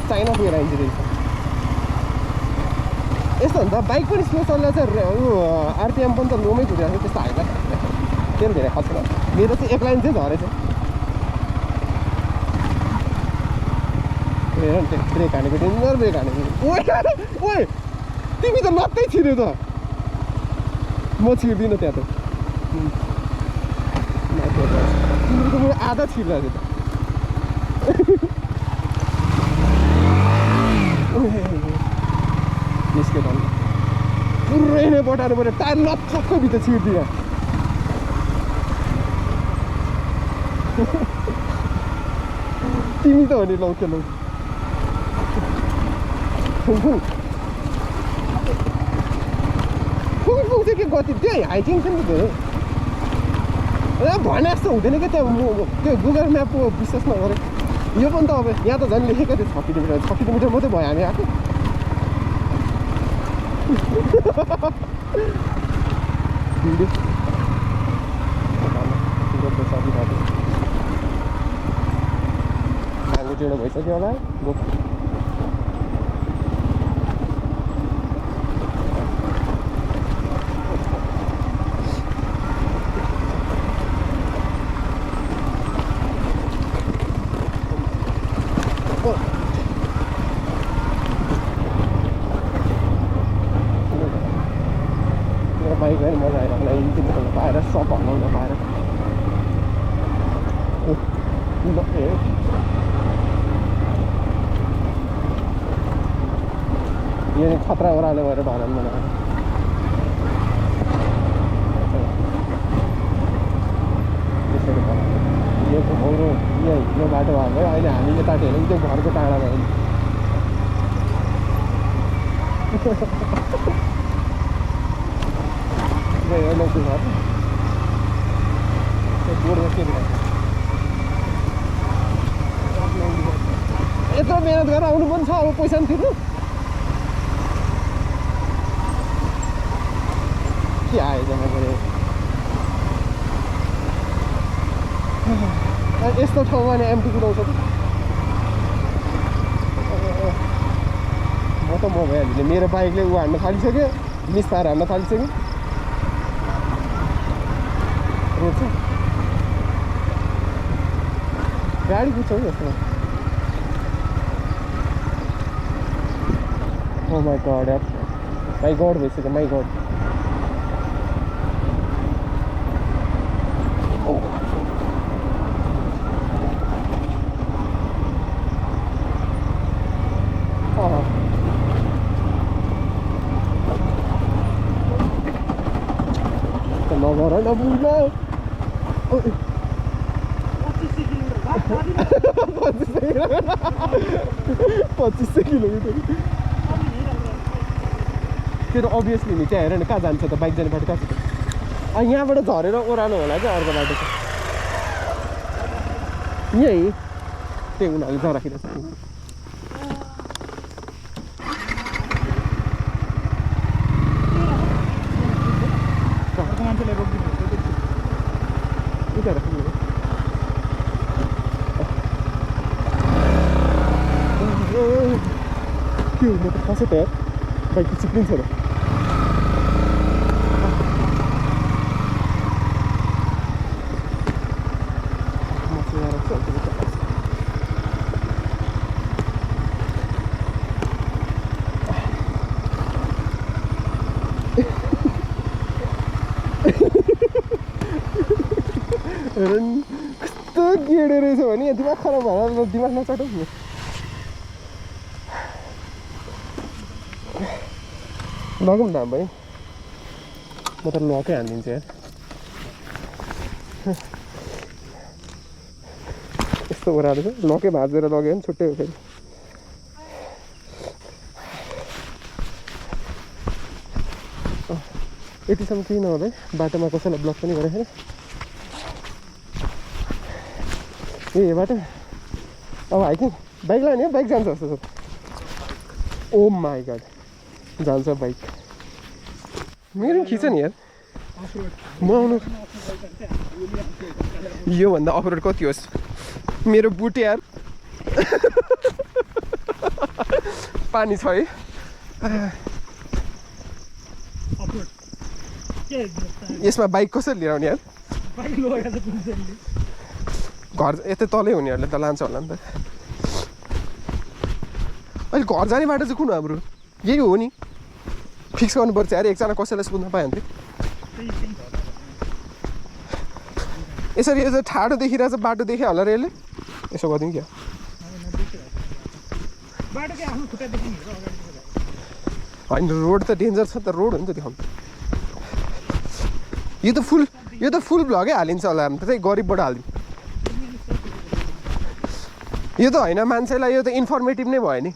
चाइना पुगेर आइन्छ रहेछ यस्तो हुन्छ बाइक पनि स्लो चल्दा चाहिँ आरपिएम पनि त लोमै कुदिरहेको छ त्यस्तो हाइला तेल धेरै खर्च मेरो चाहिँ एक लाइन चाहिँ झरेछ हेर नि त्यो ब्रेक हानेको डेन्जर ब्रेक हानेको ओ तिमी त नत्तै छिर्यो त म छिर्दिनँ त्यहाँ त तिम्रो त म आधा छिर्रहेको त निस्क्यो त पुरै नै बटाएर पऱ्यो टायर नछक्कै भित्र छिर्दिनँ तिमी त हो नि लौ के लौ फुङ चाहिँ के गति त्यही हाइकिङ छ नि धेरै भने जस्तो हुँदैन क्या त्यहाँ त्यो गुगल म्यापको विश्वास नगरेँ यो पनि त अब यहाँ त झन् लेखेको थियो 6 किलोमिटर मात्रै भयो हामी आएको आगो टेढो भइसक्यो होला बाइक होइन मजा आइरहेको इन्जिन पाएर सब हल्लाउन पाएर यो खतरा ओह्रालो भएर ढलन बनाएर त्यसरी यो घौरो यो बाटो भएको भयो अहिले हामी यताबाट हेऱ्यौँ त्यो घरको टाढा भयो लौकी घर बोर्डमा के यत्रो मेहनत गरेर आउनु पनि छ अब पैसा पनि तिर्नु के आयो जम्मा गरे यस्तो ठाउँमा नि एमटी कुदाउँछ त म त म भइहाल्यो मेरो बाइकले ऊ हान्न थालिसक्यो मिस्तार हान्न थालिसक्यो रोड छ गाडी कुद्छ नि जस्तो ओ माई गॉड यार माई गॉड भइसक्यो माई गॉड नगर न बुझ्न 25 किलोमिटर त्यो त अभियसली नि त्यहाँ हेर न कहाँ जान्छ त बाइक जाने बाटो कहाँ छ त यहाँबाट झरेर ओह्रालो होला क्या अर्को बाटो छ यहीँ त्यही उनीहरूले जहाँ राखिरहेको छ के हो म त खासै त यार बाइक त चिप्लिन्छ र कस्तो गेडे रहेछ भने यहाँ दिमाग खराब भएर दिमाग नचटोस् नि लगौँ न भाइ म त लकै हानिदिन्छु यार यस्तो ओह्रालो छ लकै भाँचेर लग्यो भने छुट्टै हो फेरि यतिसम्म केही नहुँदै बाटोमा कसैलाई ब्लक पनि गरेको छैन ए बाटो अब हाइकिङ बाइक लाने हो बाइक जान्छ जस्तो छ ओ माई गड जान्छ बाइक मेरो खिच नि यार म आउनु योभन्दा अफरोड कति होस् मेरो बुट यार पानी छ है यसमा बाइक कसरी लिएर आउने यार घर यतै तलै हुनेहरूले त लान्छ होला नि त अहिले घर जाने बाटो चाहिँ कुन हो हाम्रो यही हो नि फिक्स गर्नुपर्छ यार एकजना कसैलाई सोध्न पाइन्थ्यो यसरी यो चाहिँ ठाडो देखिरहेछ बाटो देख्यो होला रे यसले यसो गरिदिउँ क्या होइन रोड त डेन्जर छ त रोड हो नि त देखाउनु यो त फुल भ्लगै हालिन्छ होला हामी त त्यही गरिबबाट हालिदिउँ यो त होइन मान्छेलाई यो त इन्फर्मेटिभ नै भयो नि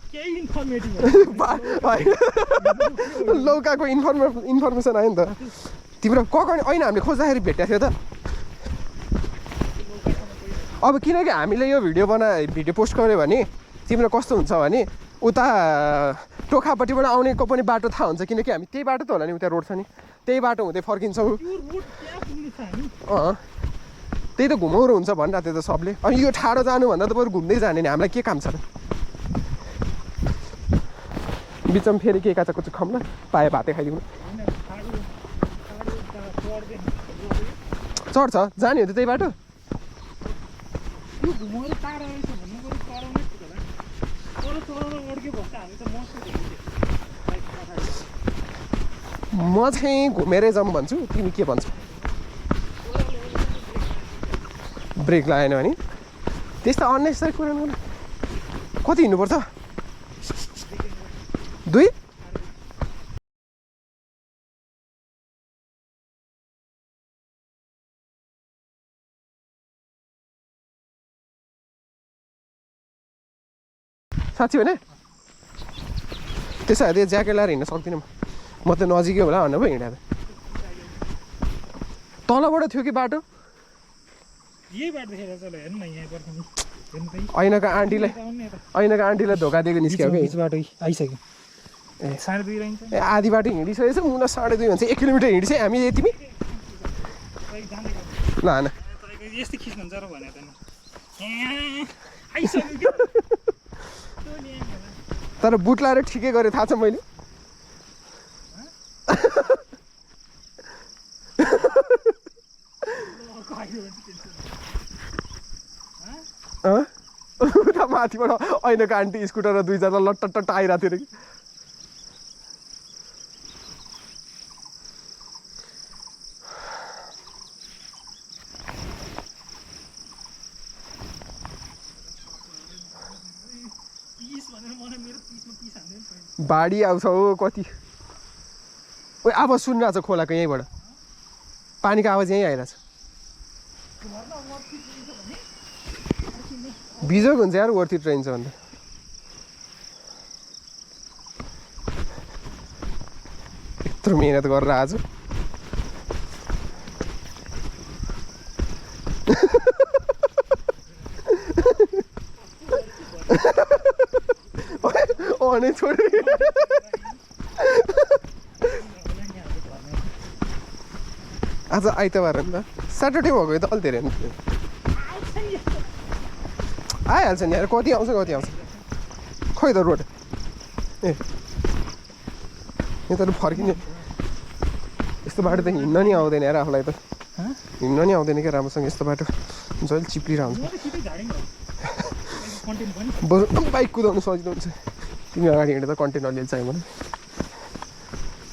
लौकाको इन्फर्मेसन आयो नि त तिम्रो होइन हामीले खोज्दाखेरि भेटेको थियो त अब किनकि हामीले यो भिडियो पोस्ट गऱ्यो भने तिम्रो कस्तो हुन्छ भने उता टोखापट्टिबाट आउनेको पनि बाटो थाहा हुन्छ किनकि हामी त्यही बाटो त होला नि उता रोड छ नि त्यही बाटो हुँदै फर्किन्छौँ त्यही त घुमाउरो हुन्छ भनिरहेको थियो त सबले अनि यो ठाडो जानुभन्दा त बरु घुम्दै जाने नि हामीलाई के काम छ र बिचमा फेरि के काचाको चाहिँ खाऊँ न पाए भातै खाइदिउँ चढ्छ जाने हो त त्यही बाटो म चाहिँ घुमेरै जाऊँ भन्छु तिमी के भन्छौ ब्रेक लगाएन भने त्यस्तो अननेसेसरी कुरा गर्नु कति हिँड्नुपर्छ 2 साँच्ची भने त्यसो भए त्यो ज्याकेट लगाएर हिँड्न सक्दिनँ म त नजिकै होला भनेर पो हिँडेको तलबाट थियो कि बाटो ऐनाको आन्टीलाई धोका दिएको निस्क्यो कि बाटो आइसक्यो 2.5 रहन्छ ए आधी बाटो हिँडिसकेको छ मुला 2.5 भन्छ 1 किलोमिटर हिँडिसक्यो हामी यतिमी ल न यस्तै खिच्नु हुन्छ र भने त आइसक्यो तर बुट लाएर ठिकै गरेँ थाहा छ मैले उता माथिबाट ऐनाको आन्टी स्कुटर र 2 जना लट्टट्ट आइरहेको थियो कि बाढी आउँछ हो कति ओ आवाज सुनिरहेको छ खोलाको यहीँबाट पानीको आवाज यहीँ आइरहेछ बिजोग हुन्छ यार वर्थी ट्रेन छ भन्दा यत्रो मेहनत गरेर आज अनि छोड आज आइतबार हो नि त स्याटरडे भएको त अलि धेरै आइहाल्छ नि यार कति आउँछ खोइ त रोड ए यता फर्किने यस्तो बाटो त हिँड्न नि आउँदैन यार आफूलाई त हिँड्न नि आउँदैन क्या राम्रोसँग यस्तो बाटो जहिले चिप्लिरहेको हुन्छ बरु बाइक कुदाउनु सजिलो हुन्छ तिमी अगाडि हिँड्दा त कन्टेन्ट अलिअलि चाहियो मलाई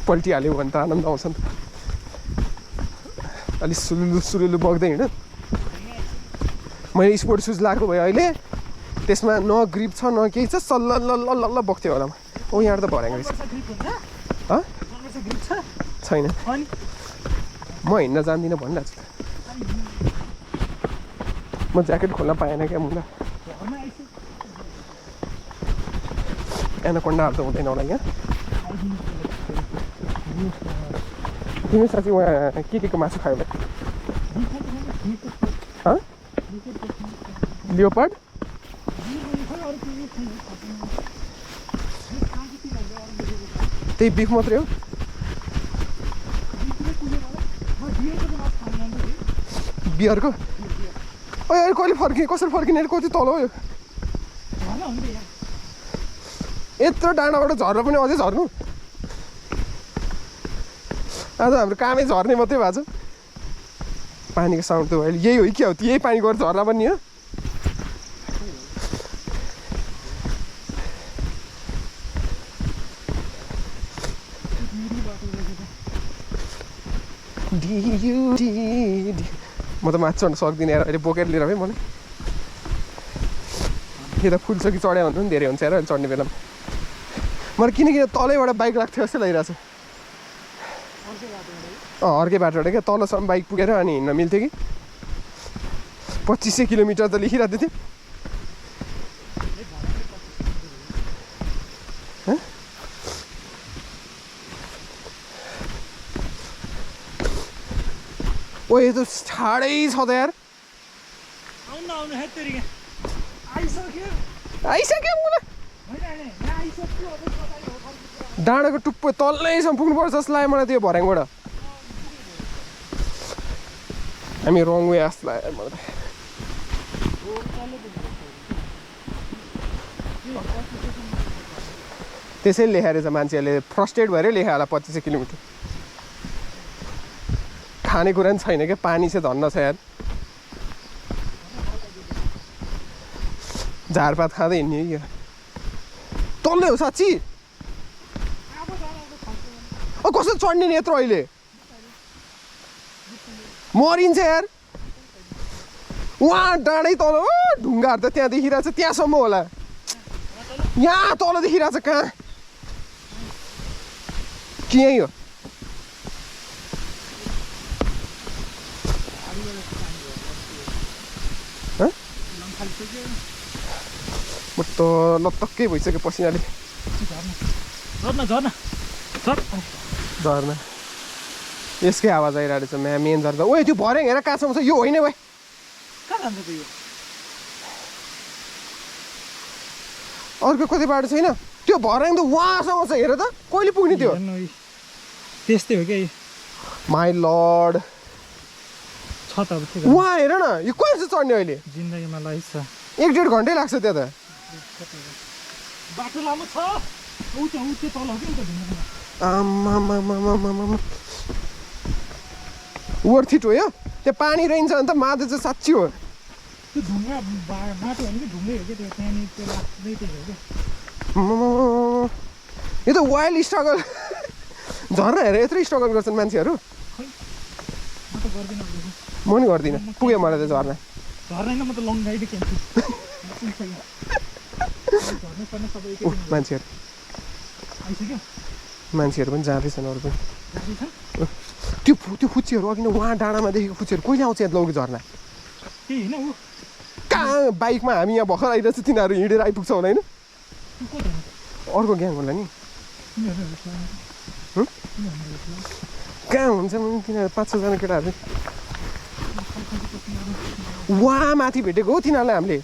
पल्टिहाल्यो भने त आनन्द आउँछ नि त अलिक सुरुलु बग्दै हिँड मैले स्पोर्ट सुज लगाएको भए अहिले त्यसमा न ग्रिप छ न केही छ सल्ल बग्थ्यो होला ओ यहाँ त भर्याङ रहेछ छैन म हिँड्न जान्दिनँ भनिरहेको छु म ज्याकेट खोल्न पाएन क्या मुला एनाकोन्डाहरू त हुँदैन होला यहाँ तिमी साँच्चै उहाँ के मासु खायो होला लियोपार्ड त्यही बिफ मात्रै हो बियरको ओ यार कहिले फर्किने कसरी फर्किने कति तल हो यो यत्रो डाँडाबाट झर्न पनि अझै झर्नु आज हाम्रो कामै झर्ने मात्रै भएको छ पानीको साउन्ड त अहिले यही हो कि हो यही पानी गएर झर्ना पनि हो म त माथि चढ्न सक्दिनँ यार अहिले बोकेर लिएर है मलाई यता फुलचोकी चढ्यो भने पनि धेरै हुन्छ यार अहिले चढ्ने बेलामा मलाई किनकि तलैबाट बाइक लाग्थ्यो जस्तो लागिरहेको छ अर्कै बाटोबाट क्या तलसम्म बाइक पुगेर अनि हिँड्न मिल्थ्यो कि 2500 किलोमिटर त लेखिरहेको थियो ओ यो त ठाडै छ त यार आइसक्यो मलाई डाँडाको टुप्पो तल्लैसम्म पुग्नुपर्छ जस्तो लाग्यो मलाई त्यो भर्याङबाट हामी रङ वे जस्तो लाग्यो मलाई त्यसैले लेखाएर छ मान्छेहरूले फ्रस्ट्रेट भएरै लेखा होला 2500 किलोमिटर खानेकुरा पनि छैन क्या पानी चाहिँ धन्न छ यार झारपात खाँदै हिँड्ने कि तल्लै हो साँच्ची कसरी चढ्ने नि यत्रो अहिले मरिन्छ यार उहाँ डाँडै तल ढुङ्गाहरू त त्यहाँ देखिरहेको छ त्यहाँसम्म होला यहाँ तल देखिरहेको छ कहाँ के यहीँ हो म त लत्तक्कै भइसक्यो पसिनाले झर्ना यसकै आवाज आइरहेको छ मेन झर्दा ओ त्यो भर्याङ हेर कहाँसम्म छ यो होइन भाइ अर्को कति बाटो छैन त्यो भर्याङ त वहाँसम्म छ हेर त कहिले पुग्ने त्यो त्यस्तै हो क्या माई लर्ड छ त अब वहाँ हेर न यो कहिले चाहिँ चढ्ने अहिले जिन्दगीमा लाइफ छ 1-1.5 घन्टै लाग्छ त्यहाँ त बाटो लामो छ वर्थ इट हो यो त्यो पानी रहन्छ भने त माधव चाहिँ साँच्ची हो त्यो ढुङ्गा बाटो होइन कि ढुङ्गै हो कि त्यो त्यहाँनिर त्यो लाग्दै त्यही हो कि यो त वाइल्ड स्ट्रगल झर्ना हेरेर यत्रो स्ट्रगल गर्छन् मान्छेहरू म नि गर्दिनँ पुगेँ मलाई त झर्ना झर्दैन म त लङ गाइड खेल्छु मान्छेहरू पनि जाँदैछन् अरू पनि त्यो फुच्चीहरू अघि नै वहाँ डाँडामा देखेको फुच्चीहरू कहिले आउँछ यहाँ लौकी झर्ना कहाँ बाइकमा हामी यहाँ भर्खर आइरहेको छ तिनीहरू हिँडेर आइपुग्छ होला होइन अर्को ग्याङ होला नि कहाँ हुन्छ तिनीहरू 5-6 जना केटाहरू वहाँ माथि भेटेको हो तिनीहरूलाई हामीले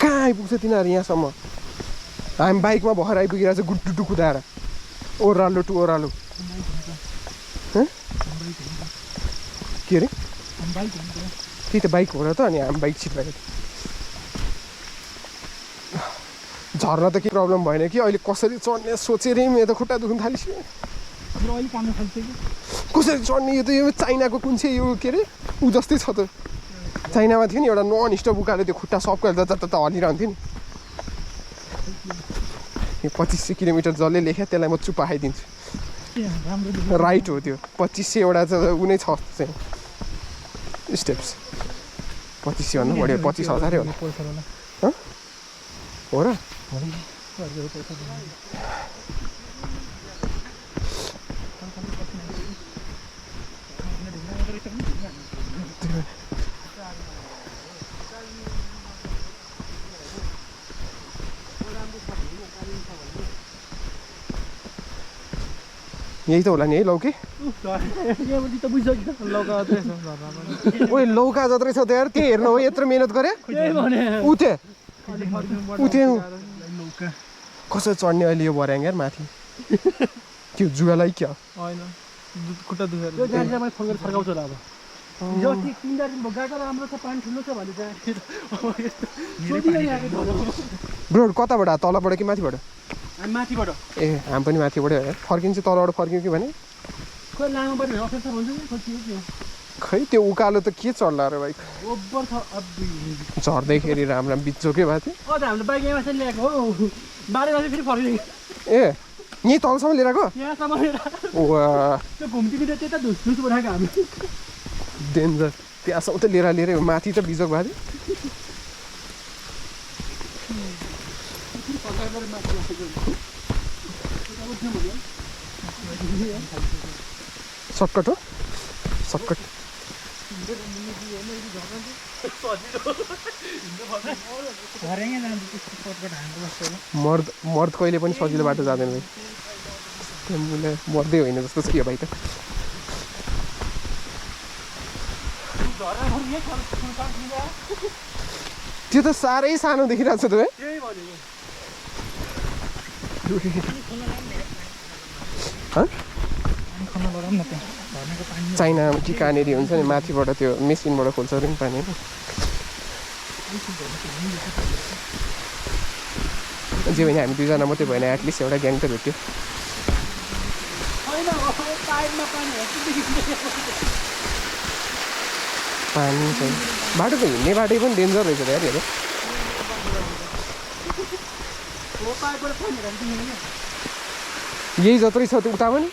कहाँ आइपुग्छ तिनीहरू यहाँसम्म हामी बाइकमा भएर आइपुगिरहेको छ गुड्डु कुदाएर ओह्रालो टु ओह्रालो के अरे त्यही त बाइक हो र त अनि हामी बाइक छिटरहेको झर्न त के प्रब्लम भएन कि अहिले कसरी चढ्ने सोचेर मेरो त खुट्टा दुख्नु थालिसक्यो कसरी चढ्ने यो त यो चाइनाको कुन चाहिँ यो के अरे ऊ जस्तै छ त चाइनामा थियो नि एउटा नन स्टप उकालो त्यो खुट्टा सबको त हलिरहन्थ्यो नि यो 2500 किलोमिटर जसले लेख्या त्यसलाई म चुप आइदिन्छु राइट हो त्यो 2500 एउटा चाहिँ ऊ नै छ चाहिँ स्टेप्स 2500 भन्दा बढी 25,000 होला हो र यही त होला नि है लौके ओए लौका जत्रै छ त यार त्यही हेर्नु हो यत्रो मेहनत गरे उते कसरी चढ्ने अहिले यो भर्याङ यार माथि के जुगालाई क्या खुट्टा दुखेर यो गाडीलाई फोन गरेर फर्काउँछु होला अब यो 3-4 दिन भयो गएको राम्रो छ पानी ठुलो छ भने चाहिँ ब्रो कताबाट तलबाट कि माथिबाट हामी माथिबाट ए हामी पनि माथिबाट फर्किन्छ तलबाट फर्क्यौँ कि भने खोइ लामो पर्ने अफर छ भन्छ नि खोइ खै त्यो उकालो त के चढ्ला र बाइक ओभर छ अब्बी झर्दैखेरि राम्रो बिचोकै भएको थियो अझ हामीले बाइक यहाँ माथि ल्याएको हो बारे फेरि फर्किने ए यहीँ तलसम्म लिएर गयो यहाँसम्म लिएर वाह त्यो घुम्तीतिर त्यता धुस बनाएको हामी डेन्जर त्यहाँसम्म त लिएर माथि त बिजोक भएको थियो सर्टकट हो सर्टकट मर्द कहिले पनि सजिलो बाटो जाँदैन भाइ मर्दै होइन जस्तो छ यो भाइ त त्यो त साह्रै सानो देखिरहेको छ त चाइना कि कहाँनिर हुन्छ नि माथिबाट त्यो मेसिनबाट खोल्छ अरे नि पानी जे भने हामी 2जना मात्रै भएन एटलिस्ट एउटा ग्याङ त भेट्यो पानी छ बाटो त हिँड्ने बाटो पनि डेन्जर रहेछ यार हेर यही जत्रै छ त्यो उता पनि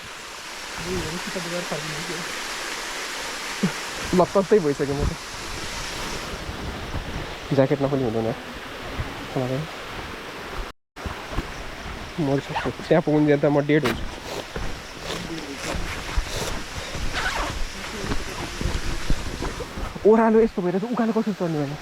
लत्तै भइसक्यो म त ज्याकेटमा पनि हुँदैन मरिसक्छु त्यहाँ पुग्नु त म डेड हुन्छु ओह्रालो यस्तो भएर चाहिँ उकालो कसरी चढ्ने भने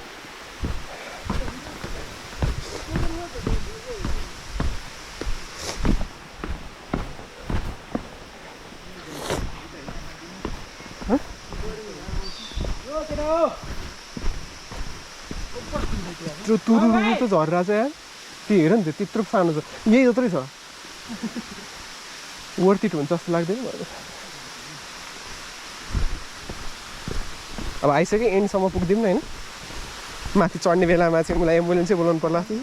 त्यो तुरुरु त झरेर छ यार त्यो हेर नि त त्यत्रो सानो छ यही जत्रै छ वर्थ इट हुन्छ जस्तो लाग्दैन अब आइसक्यो एन्डसम्म पुग्दिउँ न होइन माथि चढ्ने बेलामा चाहिँ मलाई एम्बुलेन्सै बोलाउनु पर्ला थियो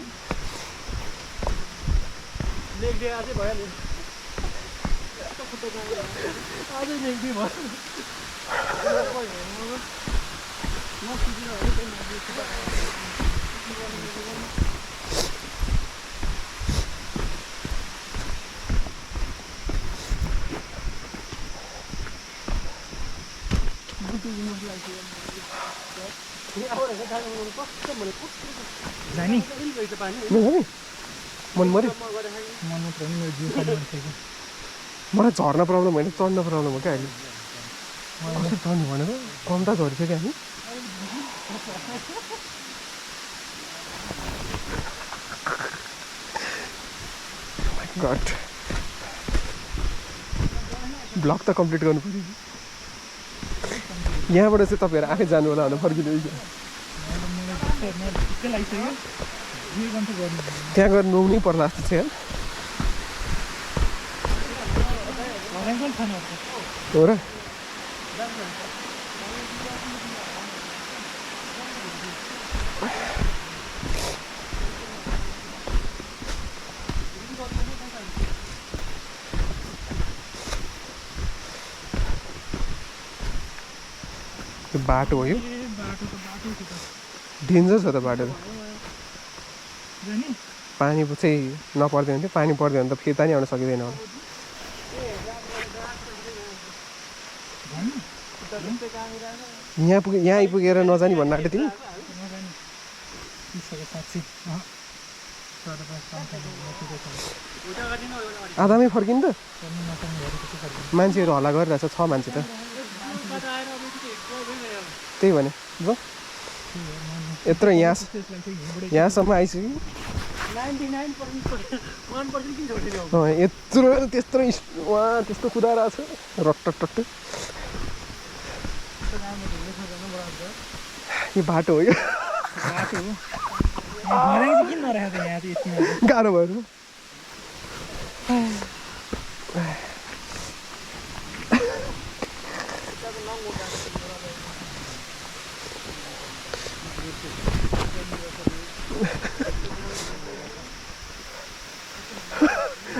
मलाई झर्न प्रब्लम होइन चढ्न प्रब्लम हो क्या अहिले कसरी चढ्नु भनेको कम त झरिसक्यो हामी गड ब्लग त कम्प्लिट गर्नु पऱ्यो यहाँबाट चाहिँ तपाईँहरू आफै जानु होला भनेर फर्किनु त्यहाँ गएर नुहाउनै पर्ला जस्तो छ यार हो र बाटो हो यो डेन्जर छ त बाटो त पानी चाहिँ नपर्दैन थियो पानी पर्दैन भने त फिर्ता नि आउन सकिँदैन होला यहाँ आइपुगेर नजानी भन्न आँट्यो तिमी आधामै फर्किनु त मान्छेहरू हल्ला गरिरहेछ 6 मान्छे त त्यही भने ल यत्रो यहाँसम्म आइसक्यो यत्रो त्यत्रो उहाँ त्यस्तो कुदाइरहेछ रट्टट्ट यो बाटो हो यो गाह्रो भयो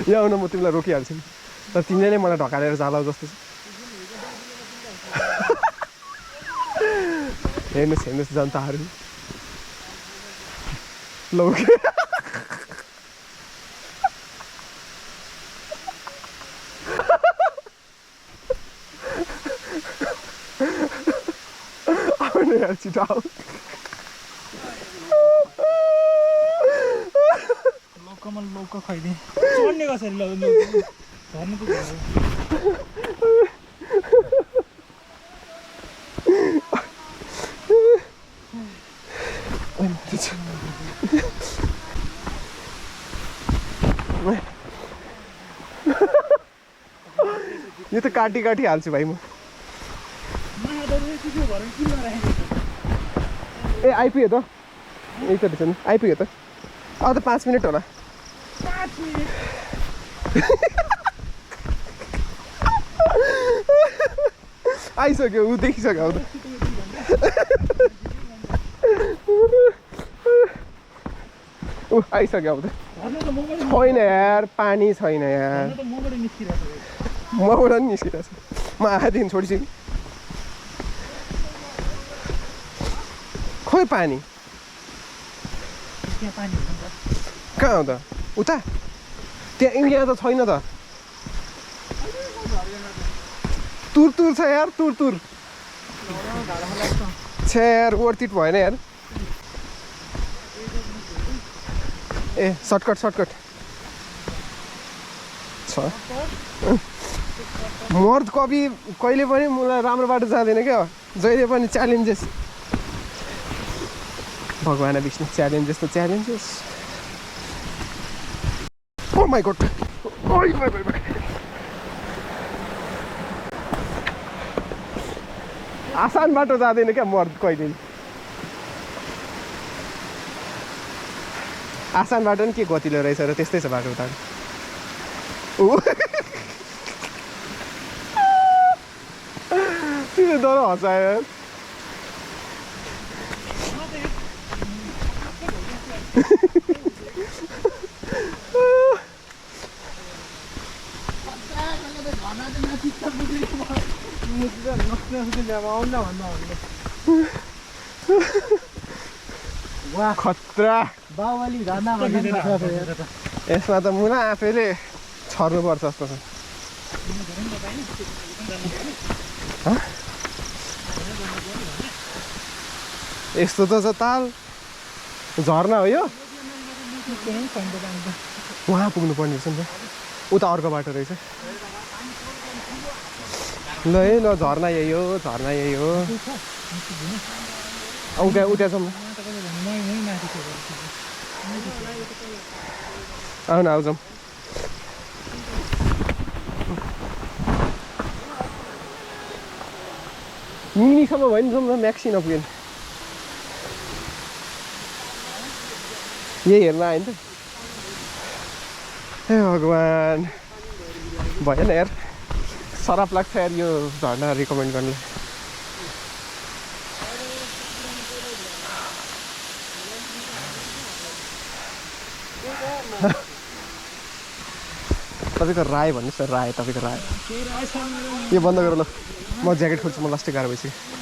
यहाँ आउन म तिमीलाई रोकिहाल्छु तर तिमीले नै मलाई ढकालेर जाला जस्तो छ हेर्नुहोस् जनताहरू ल आउनु यार छिटो आऊ लौका खुवाइदिएँ चढ्ने कसरी झर्नु यो त काटी हाल्छु भाइ म ए आइपुग्यो त एकचोटि आइपुग्यो त अब त 5 मिनट होला आइसक्यो ऊ देखिसक्यो अब ऊ आइसक्यो अब त छैन यार पानी छैन यार मबाट नि निस्किरहेको छ म आएदेखि छोडिसकेँ खोइ पानी कहाँ हो त उता त्यहाँ यहाँ त छैन त तुर छ यार तुर छ यार वर्थ इट भएन यार ए सर्टकट छ मर्द कवि कहिले पनि मलाई राम्रो बाटो जाँदैन क्या जहिले पनि च्यालेन्जेस भगवान् विष्णु च्यालेन्जेस त च्यालेन्जेस ओ माई गॉड आसान बाटो जाँदैन क्या मर्द कहिले आसान बाटो नि के गतिलो रहेछ र त्यस्तै छ बाटो उता डर हँसायो खतरा बाहुबली झर्ना यसमा त मुला आफैले छर्नुपर्छ जस्तो छ यस्तो त छ ताल झर्ना हो यो वहाँ पुग्नु पर्ने रहेछ नि त उता अर्को बाटो रहेछ ल है ल झर्ना यही हो उता जाउँ आउ न आउ जाउँ यहीँसम्म भयो नि जाउँ न म्याक्सी नपुगेन यही हेर्न आयो नि त हे भगवान् भएन यार सराप लाग्छ यार यो झर्ना रिकमेन्ड गर्नुलाई तपाईँको राय भन्नुहोस् न राय तपाईँको राय यो बन्द गर ल म ज्याकेट खोल्छु म लास्टै गाह्रो भइसक्यो